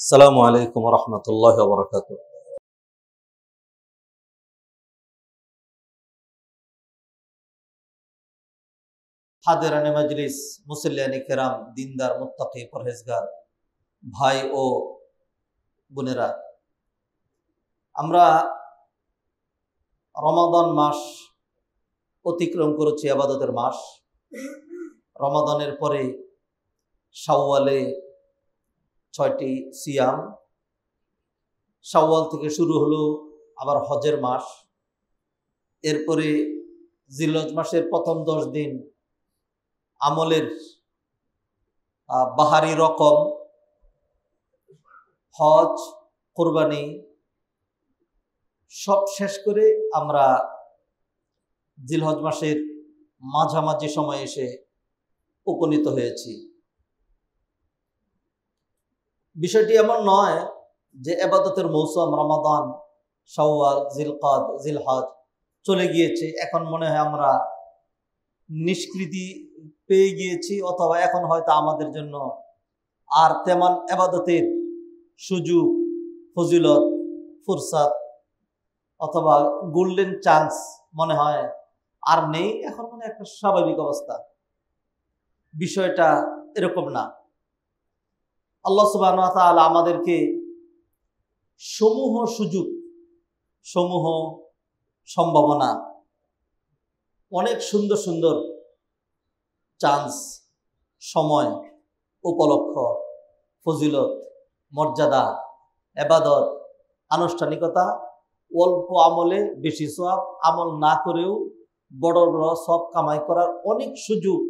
আসসালামু আলাইকুম ওয়া রাহমাতুল্লাহি ওয়া বারাকাতুহু। হাদিরানে মাজলিস, মুসল্লিয়ানে কেরাম, দিনদার, মুত্তাকি, পরহেজগার ভাই ও বোনেরা, আমরা রমাদান মাস অতিক্রম করেছি, ইবাদতের মাস। রমাদানের পরে শাওয়ালে 6টি সিয়াম, শাওয়াল থেকে শুরু হলো আবার হজের মাস। এরপরে জিলহজ মাসের প্রথম 10 দিন আমলের বাহারি রকম, হজ, কোরবানি সব শেষ করে আমরা জিলহজ মাসের মাঝামাঝি সময়ে এসে উপনীত হয়েছি। বিষয়টি এমন নয় যে ইবাদতের মৌসুম রমাদান, শাওয়াল, জিলকাদ, জিলহজ চলে গিয়েছে, এখন মনে হয় আমরা নিষ্কৃতি পেয়ে গিয়েছি, অথবা এখন হয়তো আমাদের জন্য আর তেমন ইবাদতের সুযোগ, ফজিলত, ফুরসাত অথবা গোল্ডেন চান্স মনে হয় আর নেই। এখন মনে একটা স্বাভাবিক অবস্থা। বিষয়টা এরকম না। আল্লাহ সুবহানাহু ওয়া তাআলা আমাদেরকে সমূহ সুযোগ, সমূহ সম্ভাবনা, অনেক সুন্দর সুন্দর চান্স, সময়, উপলক্ষ, ফজিলত, মর্যাদা, ইবাদত, আনুষ্ঠানিকতা, অল্প আমলে বেশি সওয়াব, আমল না করেও বড় বড় সওয়াব কামাই করার অনেক সুযোগ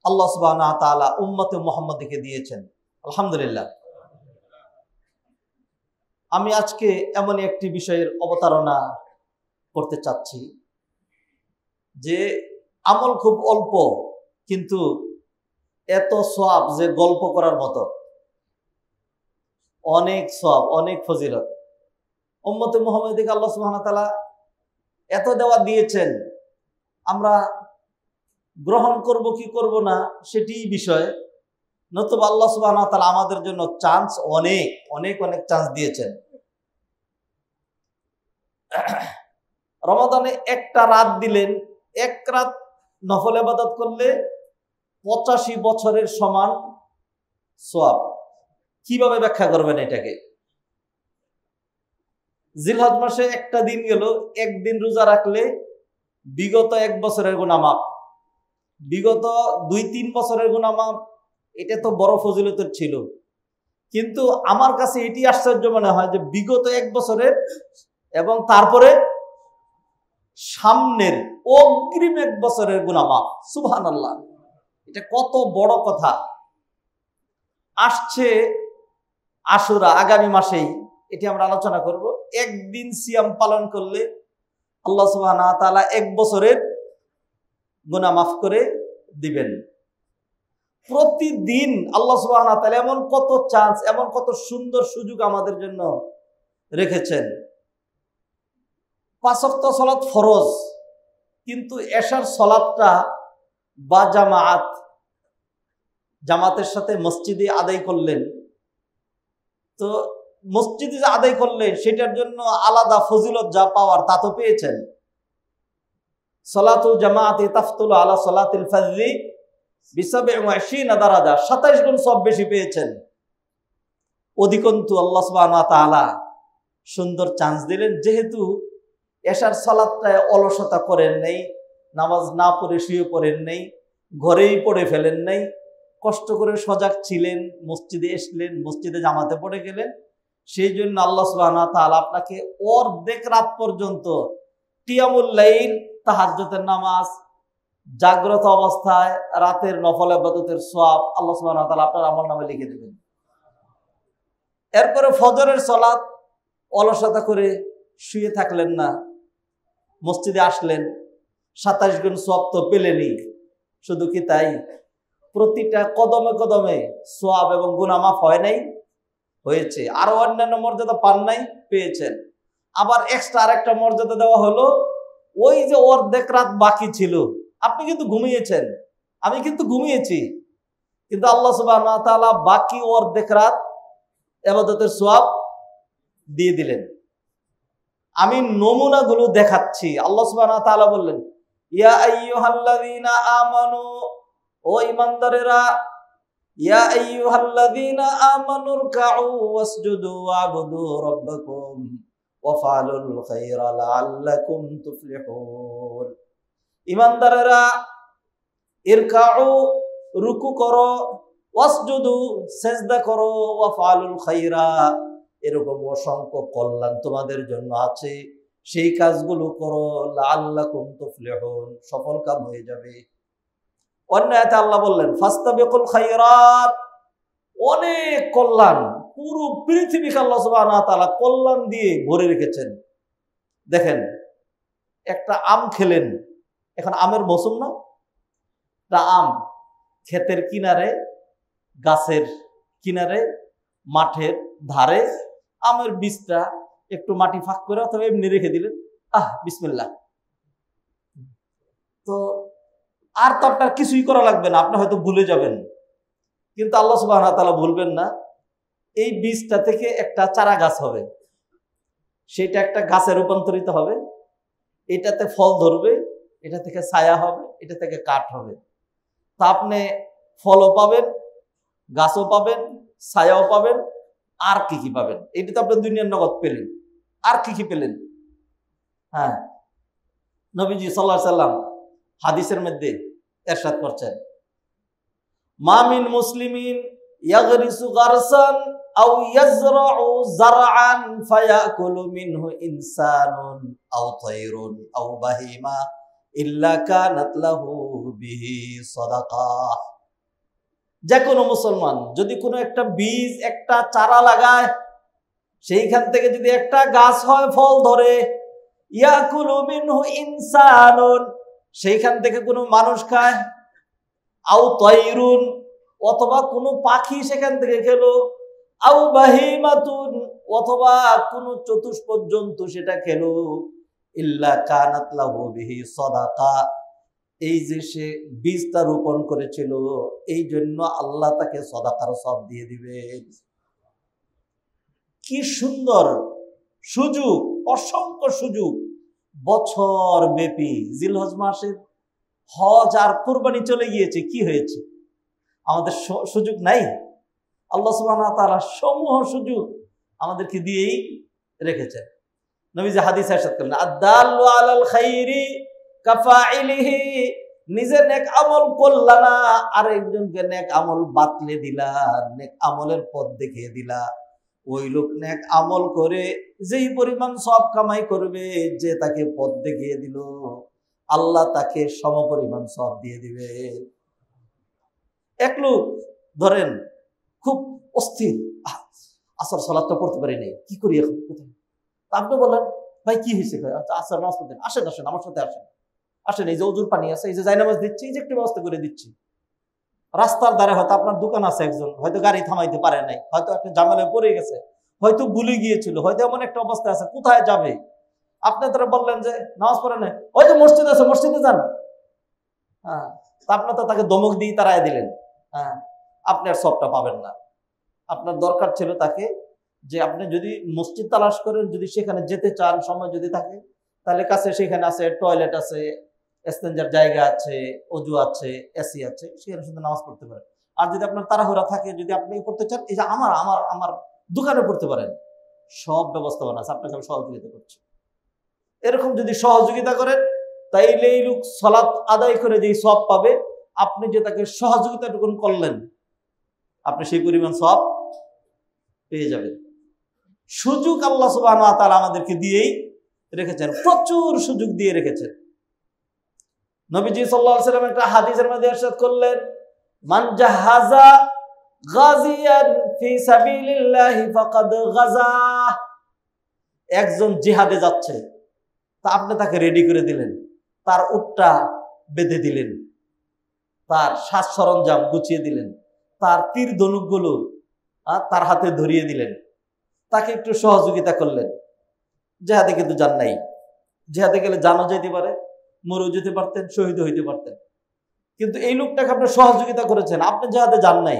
আল্লাহ সুবহানাহু ওয়া তাআলা উম্মতে মুহাম্মাদকে দিয়েছেন। আলহামদুলিল্লাহ। আমি আজকে এমন একটি বিষয়ের অবতারণা করতে চাচ্ছি যে আমল খুব অল্প, কিন্তু এত সওয়াব যে গল্প করার মতো। অনেক সওয়াব, অনেক ফজিলত উম্মতে মুহাম্মাদকে আল্লাহ সুবহানাহু ওয়া তাআলা এত দেওয়া দিয়েছেন। আমরা গ্রহণ করব কি করব না সেটি বিষয়, নতুবা আল্লাহ সুবহানাহু ওয়া তাআলা আমাদের জন্য চান্স অনেক অনেক অনেক চান্স দিয়েছেন। রমাদানে একটা রাত দিলেন, এক রাত নফল ইবাদত করলে 85 বছরের সমান সওয়াব। কিভাবে ব্যাখ্যা করবেন এটাকে? জিলহজ মাসে একটা দিন গেল, একদিন রোজা রাখলে বিগত 1 বছরের গুনাহ মাফ, বিগত 2-3 বছরের গুনাহ মাফ। এটা তো বড় ফজিলতের ছিল, কিন্তু আমার কাছে এটি আশ্চর্য মনে হয় যে বিগত 1 বছরের এবং তারপরে সামনের অগ্রিম 1 বছরের গুনাহ মাফ। সুবহানাল্লাহ, এটা কত বড় কথা। আসছে আশুরা, আগামী মাসেই এটি আমরা আলোচনা করব। একদিন সিয়াম পালন করলে আল্লাহ সুবহানাহু ওয়া তাআলা 1 বছরের গুনাহ মাফ করে দিবেন। প্রতিদিন আল্লাহ সুবহানাহু ওয়া তাআলা এমন কত চান্স, এমন কত সুন্দর সুযোগ আমাদের জন্য রেখেছেন। 5 ওয়াক্ত সালাত ফরজ, কিন্তু এশার সালাতটা বা জামাতের সাথে মসজিদে আদায় করলেন, তো মসজিদে যে আদায় করলেন সেটার জন্য আলাদা ফজিলত যা পাওয়ার তা তো পেয়েছেন। সালাতুল জামাআতি তাফতুলু আলা সালাতিল ফজরি বি27 দারাজা, 27 গুণ সব বেশি পেয়েছেন। অধিকন্তু আল্লাহ সুবহানাহু ওয়া তাআলা সুন্দর চান্স দিলেন, যেহেতু এশার সালাতটায় অলসতা করেন নাই, নামাজ না পড়ে শুয়ে পড়েন নাই, ঘরেই পড়ে ফেলেন নাই, কষ্ট করে সজাগ ছিলেন, মসজিদে এসলেন, মসজিদে জামাতে পড়ে গেলেন। সেই জন্য আল্লাহ সুবহানাহু ওয়া তাআলা আপনাকে অর্ধেক রাত পর্যন্ত কিয়ামুল লাইল, তাহাজ্জুদের নামাজ, জাগ্রত অবস্থায় রাতের নফল ইবাদতের সওয়াব আল্লাহ সুবহানাহু ওয়া তাআলা আপনার আমলনামে লিখে দেবেন। এরপরে ফজরের সালাত অলসতা করে শুয়ে থাকলেন না, মসজিদে আসলেন, 27 গুণ সওয়াব তো পেলেনই। শুধু কি তাই, প্রতিটা কদমে কদমে সওয়াব এবং গুনাহ মাফ হয় নাই? হয়েছে। আরো অন্যান্য মর্যাদা পান নাই? পেয়েছেন। আবার এক্সট্রা আরেকটা মর্যাদা দেওয়া হলো, ওই যে অর্ধেক রাত বাকি ছিল, আপনি কিন্তু ঘুমিয়েছেন, আমি কিন্তু ঘুমিয়েছি, কিন্তু আল্লাহ সুবহানাহু ওয়া তাআলা বাকি অর্ধেক রাত ইবাদতের সওয়াব দিয়ে দিলেন। আমি নমুনাগুলো দেখাচ্ছি। আল্লাহ সুবহানাহু ওয়া তাআলা বললেন, ইয়া আইয়ুহাল্লাযীনা আমানু, ও ঈমানদারেরা, ইয়া আইয়ুহাল্লাযীনা আমানু রকাউ ওয়াসজুদু ওয়া'বুদু রাব্বাকুম ওয়াফআলুল খায়রা লাআল্লাকুম তুফলিহুন। ঈমানদারেরা, ইরকাউ, রুকু করো, ওয়াসজুদু, সিজদা করো, ওয়াফআলুল খায়রা, এরকম অসংখ্য কল্যাণ তোমাদের জন্য আছে, সেই কাজগুলো করো, লাআল্লাকুম তুফলিহুন, সফল কাম হয়ে যাবে। অন্য আয়াতে আল্লাহ বললেন, ফাস্তাবিকুল খায়রাত, অনেক কল্যাণ, পুরো পৃথিবীকে আল্লাহ সুবহানাহু ওয়া তাআলা কল্যাণ দিয়ে ভরে রেখেছেন। দেখেন, একটা আম খেলেন, এখন আমের মৌসুম না, তা আম ক্ষেতের কিনারে, গাছের কিনারে, মাঠের ধারে আমের বীজটা একটু মাটি ফাঁক করে অথবা এমনি রেখে দিলেন, বিসমিল্লাহ। তো আর তো আপনার কিছুই করা লাগবে না, আপনি হয়তো ভুলে যাবেন, কিন্তু আল্লাহ সুবহানাহু ওয়া তাআলা ভুলবেন না। এই বীজটা থেকে একটা চারা গাছ হবে, সেটা একটা গাছে রূপান্তরিত হবে, এটাতে ফল ধরবে, এটা থেকে ছায়া হবে, এটা থেকে কাঠ হবে। তা আপনি ফলও পাবেন, গাছও পাবেন, ছায়াও পাবেন, আর কি কি পাবেন? এটা তো আপনি দুনিয়ার নগদ পেলেন, আর কি কি পেলেন? হ্যাঁ, নবীজি সাল্লাল্লাহু আলাইহি সাল্লাম হাদিসের মধ্যে ইরশাদ করছেন, মা মিন মুসলিমিন ইয়াগরিসু গারসান আও ইয়াজরাউ যারআন ফায়াকুলু মিনহু ইনসানুন আও তায়রুন আও বাহিমা ইল্লা কানাত লাহু বিহি সাদাকাহ। যে কোনো মুসলমান যদি কোনো একটা বীজ, একটা চারা লাগায়, সেইখান থেকে যদি একটা গাছ হয়, ফল ধরে, ইয়াকুলু মিনহু ইনসানুন, সেইখান থেকে কোনো মানুষ খায়, আও তায়রুন, অথবা কোনো পাখি সেখান থেকে খেলো, আও বাহিমাতুন, অথবা কোনো চতুষ্পদ জন্তু সেটা খেলো, ইল্লা কানাত লাহু বিহি সাদাকা, এই যে সে বীজটা রোপণ করেছিল, এই জন্য আল্লাহ তাকে সাদাকার সওয়াব দিয়ে দিবে। কি সুন্দর সুযোগ, অসংখ্য সুযোগ, বছর ব্যাপী। জিলহজ মাসে হজ আর কুরবানি চলে গিয়েছে, কি হয়েছে? আমাদের সুযোগ নাই? আল্লাহ সুবহানাহু ওয়া তাআলা সমূহ সুযোগ আমাদেরকে দিয়েই রেখেছেন। নবীজি হাদিসে ইরশাদ করলেন, আদ-দাল্লু আলাল খাইরি কাফাইলিহি, নিজে নেক আমল করলা না, আরেকজনকে নেক আমল বাতলে দিলা, নেক আমলের পথ দেখিয়ে দিলা, ওই লোক নেক আমল করে যেই পরিমাণ সওয়াব কামাই করবে, যে তাকে পথ দেখিয়ে দিল, আল্লাহ তাকে সমপরিমাণ সওয়াব দিয়ে দিবে। এক লোক ধরেন খুব অস্থির, আসর সালাতটা পড়তে পারি নাই, কি করি এখন, কোথায়? আপনি বলেন, ভাই কি হয়েছে? আচ্ছা, আসর নামাজ পড়তেন, আসেন আসেন আমার সাথে আসেন, আসেন, এই যে ওযুর পানি আছে, এই যে জায়নামাজ দিচ্ছি, এই যে একটু ব্যবস্থা করে দিচ্ছি। রাস্তার ধারে হয়তো আপনার দোকান আছে, একজন হয়তো গাড়ি থামাইতে পারে নাই, হয়তো একটা ঝামেলায় পড়ে গেছে, হয়তো ভুলে গিয়েছিল, হয়তো এমন একটা অবস্থা আছে, কোথায় যাবে? আপনি তারা বললেন যে নামাজ পড়ে নাই, ওই যে মসজিদ আছে, মসজিদে যান। হ্যাঁ, আপনি তো তাকে ধমক দিয়ে তাড়ায় দিলেন। হ্যাঁ, আপনি আর সবটা পাবেন না। আপনার দরকার ছিল তাকে, যে আপনি যদি মসজিদ তালাশ করেন, যদি সেখানে যেতে চান, সময় যদি থাকে, তাহলে কাছে সেখানে আছে, টয়লেট আছে, ইস্তেঞ্জার জায়গা আছে, অজু আছে, এসি আছে, সেখানে শুধু নামাজ পড়তে পারেন। আর যদি আপনার তাড়াহুড়া থাকে, যদি আপনি পড়তে চান, এই যে আমার আমার আমার দোকানে পড়তে পারেন, সব ব্যবস্থাপনা আছে, আপনাকে আমি সহযোগিতা করছি। এরকম যদি সহযোগিতা করেন, তাইলে এই লোক সালাত আদায় করে যেই সওয়াব পাবে, আপনি যে তাকে সহযোগিতাটুকুন করলেন, আপনি সেই পরিমাণ সওয়াব পেয়ে যাবেন। সুযোগ আল্লাহ সুবহানাহু ওয়া তাআলা আমাদেরকে দিয়েই রেখেছেন, প্রচুর সুযোগ দিয়ে রেখেছেন। নবীজি সাল্লাল্লাহু আলাইহি ওয়াসাল্লাম একটা হাদিসের মধ্যে ইরশাদ করলেন, মান জাহাজা গাজিয়ান ফি সাবিলিল্লাহি ফাকাদ গাজা। একজন জিহাদে যাচ্ছে, তা আপনি তাকে রেডি করে দিলেন, তার উটটা বেঁধে দিলেন, তার সাজ সরঞ্জাম গুছিয়ে দিলেন, তার তীর ধনুকগুলো তার হাতে ধরিয়ে দিলেন, তাকে একটু সহযোগিতা করলেন। জিহাদে কিন্তু যান নাই, জিহাদে গেলে জানও যেতে পারে, মরেও যেতে পারতেন, শহীদ হইতে পারতেন, কিন্তু এই লোকটাকে আপনি সহযোগিতা করেছেন, আপনি জিহাদে যান নাই,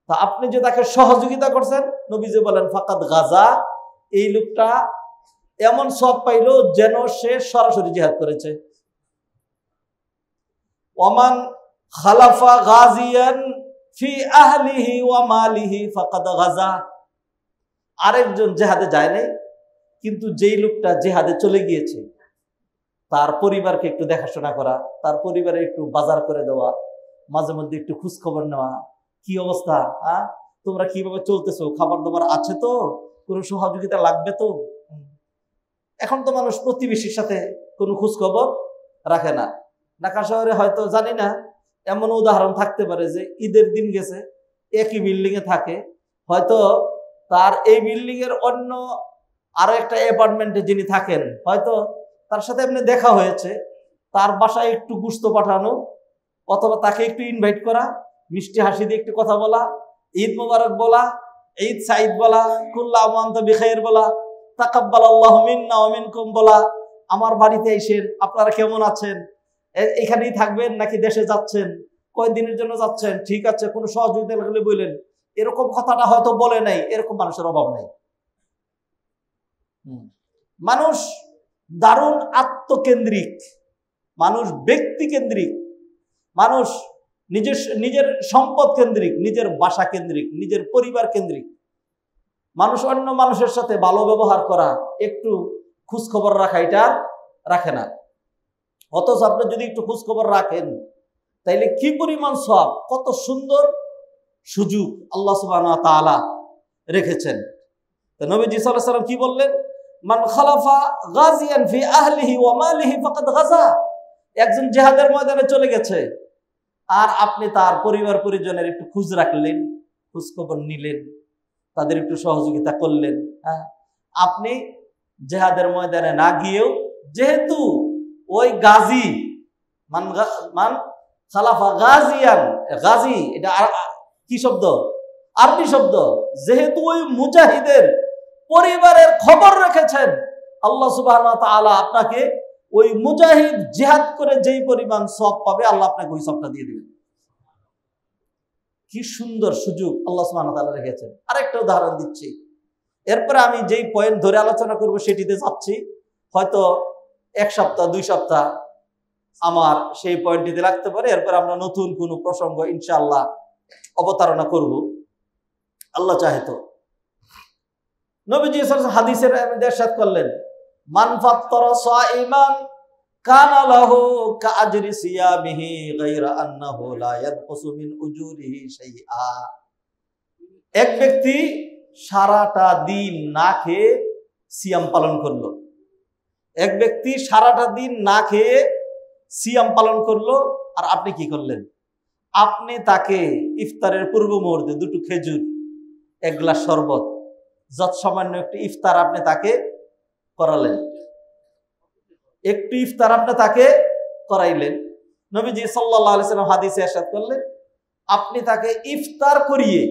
তা আপনি যে তাকে সহযোগিতা করছেন, নবীজি বলেন ফাকাদ গাজা, এই লোকটা এমন সওয়াব পাইল যেন সে সরাসরি জিহাদ করেছে। ওমান খালাফা গাজিয়ান ফি আহলিহি ওয়া মালিহি ফাকাদ গাজা, আরেকজন জিহাদে যায় নাই, কিন্তু যেই লোকটা জিহাদে চলে গিয়েছে তার পরিবারকে একটু দেখাশোনা করা, তার পরিবারে একটু বাজার করে দেওয়া, মাঝে মধ্যে একটু খোঁজ খবর নেওয়া, কি অবস্থা, তোমরা কিভাবে চলতেছো, খাবার দাবার আছে তো, কোনো সহযোগিতা লাগবে তো। এখন তো মানুষ প্রতিবেশীর সাথে কোনো খোঁজ খবর রাখে না। ঢাকা শহরে হয়তো জানি না, এমন উদাহরণ থাকতে পারে যে ঈদের দিন গেছে, একই বিল্ডিং এ থাকে, হয়তো তার এই বিল্ডিং এর অন্য আরো একটা অ্যাপার্টমেন্টে যিনি থাকেন, হয়তো তার সাথে এমনি দেখা হয়েছে, তার বাসায় একটু গুস্ত পাঠানো, অথবা তাকে একটু ইনভাইট করা, মিষ্টি হাসি দিয়ে একটু কথা বলা, ঈদ মোবারক বলা, ঈদ সাইদ বলা, কুল্লা আমু আনতা বিখাইর বলা, তাকাব্বালাল্লাহু মিন্না ওয়া মিনকুম বলা, আমার বাড়িতে এসেন, আপনারা কেমন আছেন, এখানেই থাকবেন নাকি দেশে যাচ্ছেন, কয়দিনের জন্য যাচ্ছেন, ঠিক আছে, কোনো সহযোগিতা লাগলে বললেন, এরকম কথাটা হয়তো বলে নাই, এরকম মানুষের অভাব নাই। মানুষ দারুণ আত্মকেন্দ্রিক, মানুষ ব্যক্তি কেন্দ্রিক, মানুষ নিজের সম্পদ কেন্দ্রিক, নিজের বাসা কেন্দ্রিক, নিজের পরিবার কেন্দ্রিক। মানুষ অন্য মানুষের সাথে ভালো ব্যবহার করা, একটু খোঁজ খবর রাখা, এটা রাখে না। অথচ আপনি যদি একটু খোঁজ খবর রাখেন, তাইলে কি পরিমাণ সওয়াব, কত সুন্দর সুযোগ আল্লাহ সুবহানাহু ওয়া তাআলা রেখেছেন। তো নবীজি সাল্লাল্লাহু আলাইহি ওয়াসাল্লাম কি বললেন? মান খালাফা গাজিয়ান ফি আহলিহি ওয়া মালিহি ফাকাদ গাজা, একজন জিহাদের ময়দানে চলে গেছে, আর আপনি তার পরিবার পরিজনের একটু খোঁজ রাখলেন, খোঁজ খবর নিলেন, তাদের একটু সহযোগিতা করলেন। আপনি জিহাদের ময়দানে না গিয়েও, যেহেতু ওই গাজী, মান খালাফা গাজিয়ান, গাজী এটা কি শব্দ? আরবি শব্দ। যেহেতু ওই মুজাহিদের পরিবারের খবর রেখেছেন, আল্লাহ সুবহানাহু ওয়া তাআলা আপনাকে ওই মুজাহিদ জিহাদ করে যেই পরিমাণ সওয়াব পাবে, আল্লাহ আপনাকে ওই সওয়াবটা দিয়ে দিবেন। কি সুন্দর সুযোগ আল্লাহ সুবহানাহু ওয়া তাআলা রেখেছেন। আরেকটা উদাহরণ দিচ্ছি, এরপরে আমি যেই পয়েন্ট ধরে আলোচনা করব সেটিতে যাচ্ছি, হয়তো 1 সপ্তাহ 2 সপ্তাহ আমার সেই পয়েন্টটিতে লাগতে পারে। এরপর আমরা নতুন কোনো প্রসঙ্গ ইনশাআল্লাহ অবতারণা করব, আল্লাহ চাহে তো। নবীজি হাদিসের ইরশাদ করলেন, মান ফাত্তারা সাইমান কানা লাহু কাআজরি সিয়ামিহি গায়রা আন্নাহু লা ইয়ানকুসু মিন উজুরিহি শাইআ। এক ব্যক্তি সারাটা দিন না খেয়ে সিয়াম পালন করলো, এক ব্যক্তি সারাটা দিন না খেয়ে সিয়াম পালন করলো, আর আপনি কি করলেন? আপনি তাকে ইফতারের পূর্ব মুহূর্তে 2টো খেজুর, 1 গ্লাস শরবত, যত সামান্য একটু ইফতার আপনি তাকে করালেন, একটু ইফতার আপনি তাকে করাইলেন। নবীজি সাল্লাল্লাহু আলাইহি ওয়াসাল্লাম হাদিসে ইরশাদ করলেন, আপনি তাকে ইফতার করিয়ে,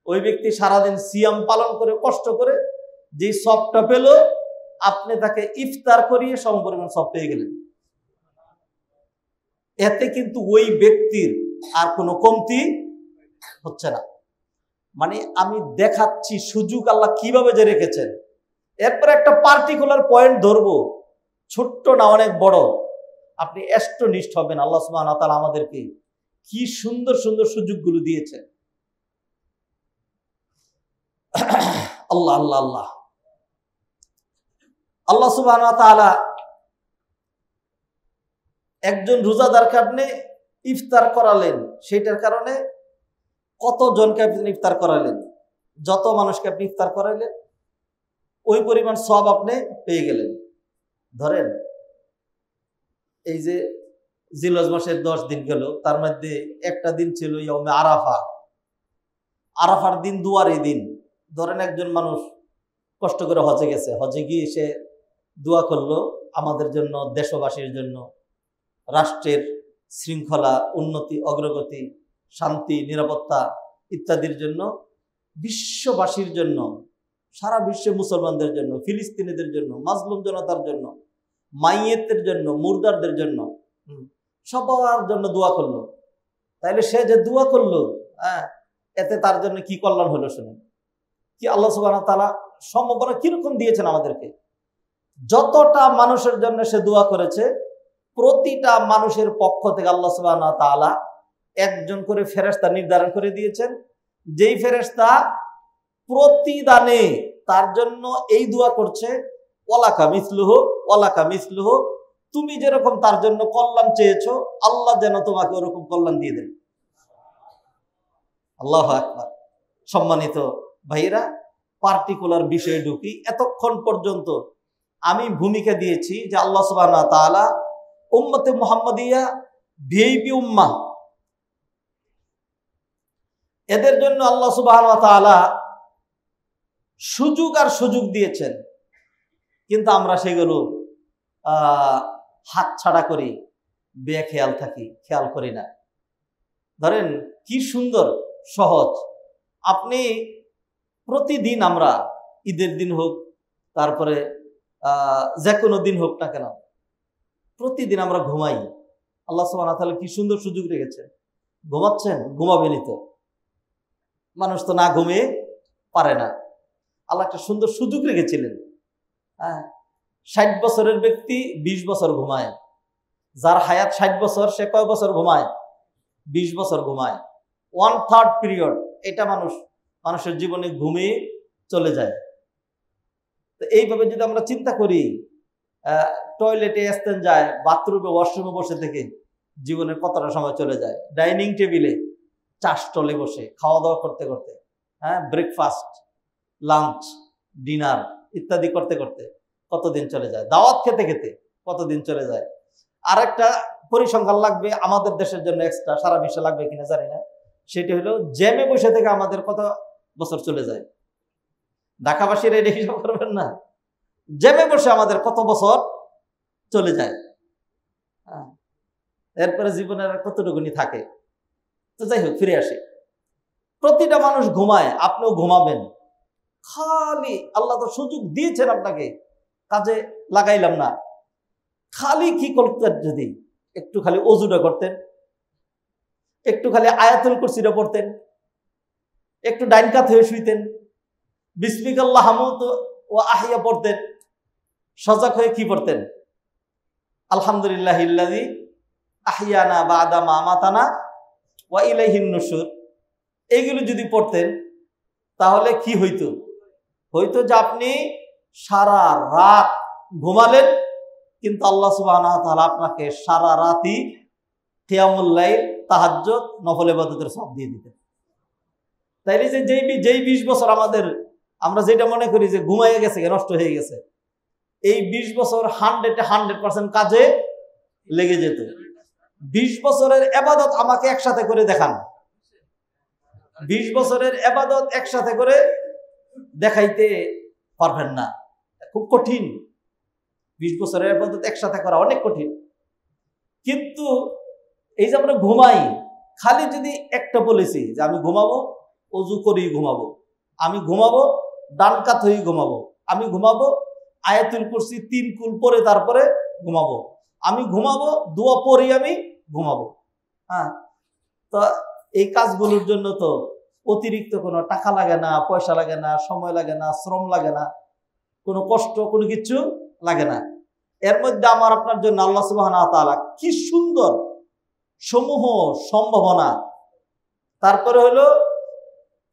ওই ব্যক্তি সারাদিন সিয়াম পালন করে কষ্ট করে যে সবটা পেল, আপনি তাকে ইফতার করিয়ে সমপরিমাণ সব পেয়ে গেলেন। এতে কিন্তু ওই ব্যক্তির আর কোনো কমতি হচ্ছে না। মানে আমি দেখাচ্ছি সুযোগ আল্লাহ কিভাবে যে রেখেছেন। এরপর একটা পার্টিকুলার পয়েন্ট ধরবো, ছোট্ট না অনেক বড়, আপনি একনিষ্ঠ হবেন। আল্লাহ সুবহানাহু ওয়া তাআলা আমাদেরকে কি সুন্দর সুন্দর সুযোগগুলো দিয়েছেন। আল্লাহ আল্লাহ আল্লাহ আল্লাহ সুবহানাহু ওয়া তাআলা একজন রোজাদারকে আপনি ইফতার করালেন, সেটার কারণে কতজনকে আপনি ইফতার করালেন, যত মানুষকে আপনি ইফতার করালেন ওই পরিমাণ সওয়াব আপনি পেয়ে গেলেন। ধরেন এই যে জিলহজ মাসের 10 দিন গেল, তার মধ্যে একটা দিন ছিল ইয়াউমে আরাফা, আরাফার দিন দুয়ারি দিন। ধরেন একজন মানুষ কষ্ট করে হজে গেছে, হজে গিয়ে সে দোয়া করলো আমাদের জন্য, দেশবাসীর জন্য, রাষ্ট্রের শৃঙ্খলা, উন্নতি, অগ্রগতি, শান্তি, নিরাপত্তা ইত্যাদির জন্য, বিশ্ববাসীর জন্য, সারা বিশ্বে মুসলমানদের জন্য, ফিলিস্তিনিদের জন্য, মাজলুম জনতার জন্য, মাইয়েতের জন্য, মুর্দারদের জন্য, সবার জন্য দোয়া করলো। তাইলে সে যে দোয়া করলো, এতে তার জন্য কি কল্যাণ হলো শুনুন। কি আল্লাহ সুবহানাহু ওয়া তাআলা সম্ভাবনা কিরকম দিয়েছেন আমাদেরকে। যতটা মানুষের জন্য সে দোয়া করেছে, প্রতিটা মানুষের পক্ষ থেকে আল্লাহ সুবহানাহু ওয়া তাআলা একজন করে ফেরেশতা নির্ধারণ করে দিয়েছেন, যেই ফেরেশতা প্রতিদানে তার জন্য এই দোয়া করছে, ওয়ালাকা মিসলুহু ওয়ালাকা মিসলুহু, তুমি যেরকম তার জন্য কল্যাণ চেয়েছো আল্লাহ যেন তোমাকে ওরকম কল্যাণ দিয়ে দেন। আল্লাহু আকবার। সম্মানিত ভাইরা, পার্টিকুলার বিষয়ে ঢুকি। এতক্ষণ পর্যন্ত আমি ভূমিকা দিয়েছি যে আল্লাহ সুবহানাহু ওয়া তাআলা উম্মতে মুহাম্মাদিয়া ভিআইপি উম্মাহ, এদের জন্য আল্লাহ সুবহানাহু ওয়া তাআলা সুযোগ আর সুযোগ দিয়েছেন, কিন্তু আমরা সেগুলো হাত ছাড়া করি, বেখেয়াল থাকি, খেয়াল করি না। ধরেন কি সুন্দর সহজ, আপনি প্রতিদিন আমরা ঈদের দিন হোক, তারপরে যে কোনো দিন হোক না কেন, প্রতিদিন আমরা ঘুমাই। আল্লাহ সুবহানাহু ওয়া তাআলা কি সুন্দর সুযোগ রেখেছেন। ঘুমাচ্ছেন, ঘুমাবেনই তো, মানুষ তো না ঘুমিয়ে পারে না। আল্লাহ একটা সুন্দর সুযোগ রেখেছিলেন। 60 বছরের ব্যক্তি 20 বছর ঘুমায়, যার হায়াত 60 বছর সে কয় বছর ঘুমায়? 20 বছর ঘুমায়। 1/3 পিরিয়ড এটা মানুষের জীবনে ঘুমিয়ে চলে যায়। তো এইভাবে যদি আমরা চিন্তা করি, টয়লেটে যায়, বাথরুমে ওয়াশরুমে বসে থেকে জীবনের কতটা সময় চলে যায়, ডাইনিং টেবিলে চা স্টলে বসে খাওয়া দাওয়া করতে করতে, ব্রেকফাস্ট, লাঞ্চ, ডিনার ইত্যাদি করতে করতে কতদিন চলে যায়, দাওয়াত খেতে খেতে কতদিন চলে যায়। আরেকটা পরিসংখ্যান লাগবে আমাদের দেশের জন্য, এক্সট্রা, সারা বিশ্বে লাগবে কিনা জানি না, সেটি হলো জ্যামে বসে থেকে আমাদের কত বছর চলে যায়। ঢাকাবাসীরা এটা হিসাব করবেন না, জ্যামে বসে আমাদের কত বছর চলে যায়। এরপরে জীবনের কতটুকুনি থাকে। তো যাই হোক, ফিরে আসে। প্রতিটা মানুষ ঘুমায়, আপনিও ঘুমাবেন। খালি আল্লাহ তো সুযোগ দিয়েছেন আপনাকে, কাজে লাগাইলাম না। খালি কি করতেন, যদি একটু খালি ওযুটা করতেন, একটু খালি আয়াতুল কুরসিটা পড়তেন, একটু ডাইন কাত হয়ে শুইতেন, বিসমিকাল্লাহ হামুদ ওয়া আহিয়া পড়তেন, সজাগ হয়ে কি পড়তেন? আলহামদুলিল্লাহিল্লাযী আহিয়ানা বা'দা মা আমাতানা ওয়া ইলাইহিন নুশুর। এইগুলো যদি পড়তেন তাহলে কি হইতো? হয়তো যে আপনি সারা রাত ঘুমালেন, কিন্তু আল্লাহ সুবহানাহু ওয়া তাআলা আপনাকে সারা রাতই কিয়ামুল লাইল, তাহাজ্জুদ, নফল ইবাদতের সওয়াব দিয়ে দিতেন। তাইলে যে যেই 20 বছর আমরা যেটা মনে করি যে ঘুমাইয়ে গেছে, নষ্ট হয়ে গেছে, এই 20 বছর 100% কাজে লেগে যেত। 20 বছরের ইবাদত আমাকে একসাথে করে দেখান, 20 বছরের ইবাদত একসাথে করে দেখাইতে পারবেন না, খুব কঠিন। 20 বছরের ইবাদত একসাথে করা অনেক কঠিন। কিন্তু এই যে আমরা ঘুমাই, খালি যদি একটা বলেছি যে আমি ঘুমাবো, ওযু করেই ঘুমাবো, আমি ঘুমাবো ডান কাত হয়েই ঘুমাবো, আমি ঘুমাবো আয়াতুল কুরসি 3 কুল পরে তারপরে ঘুমাবো, আমি ঘুমাবো দোয়া পড়েই আমি ঘুমাবো। তো এই কাজগুলোর জন্য তো অতিরিক্ত কোনো টাকা লাগে না, পয়সা লাগে না, সময় লাগে না, শ্রম লাগে না, কোনো কষ্ট, কোনো কিছু লাগে না। এর মধ্যে আমার আপনার জন্য আল্লাহ সুবহানাহু ওয়া তাআলা কি সুন্দর সমূহ সম্ভাবনা। তারপরে হলো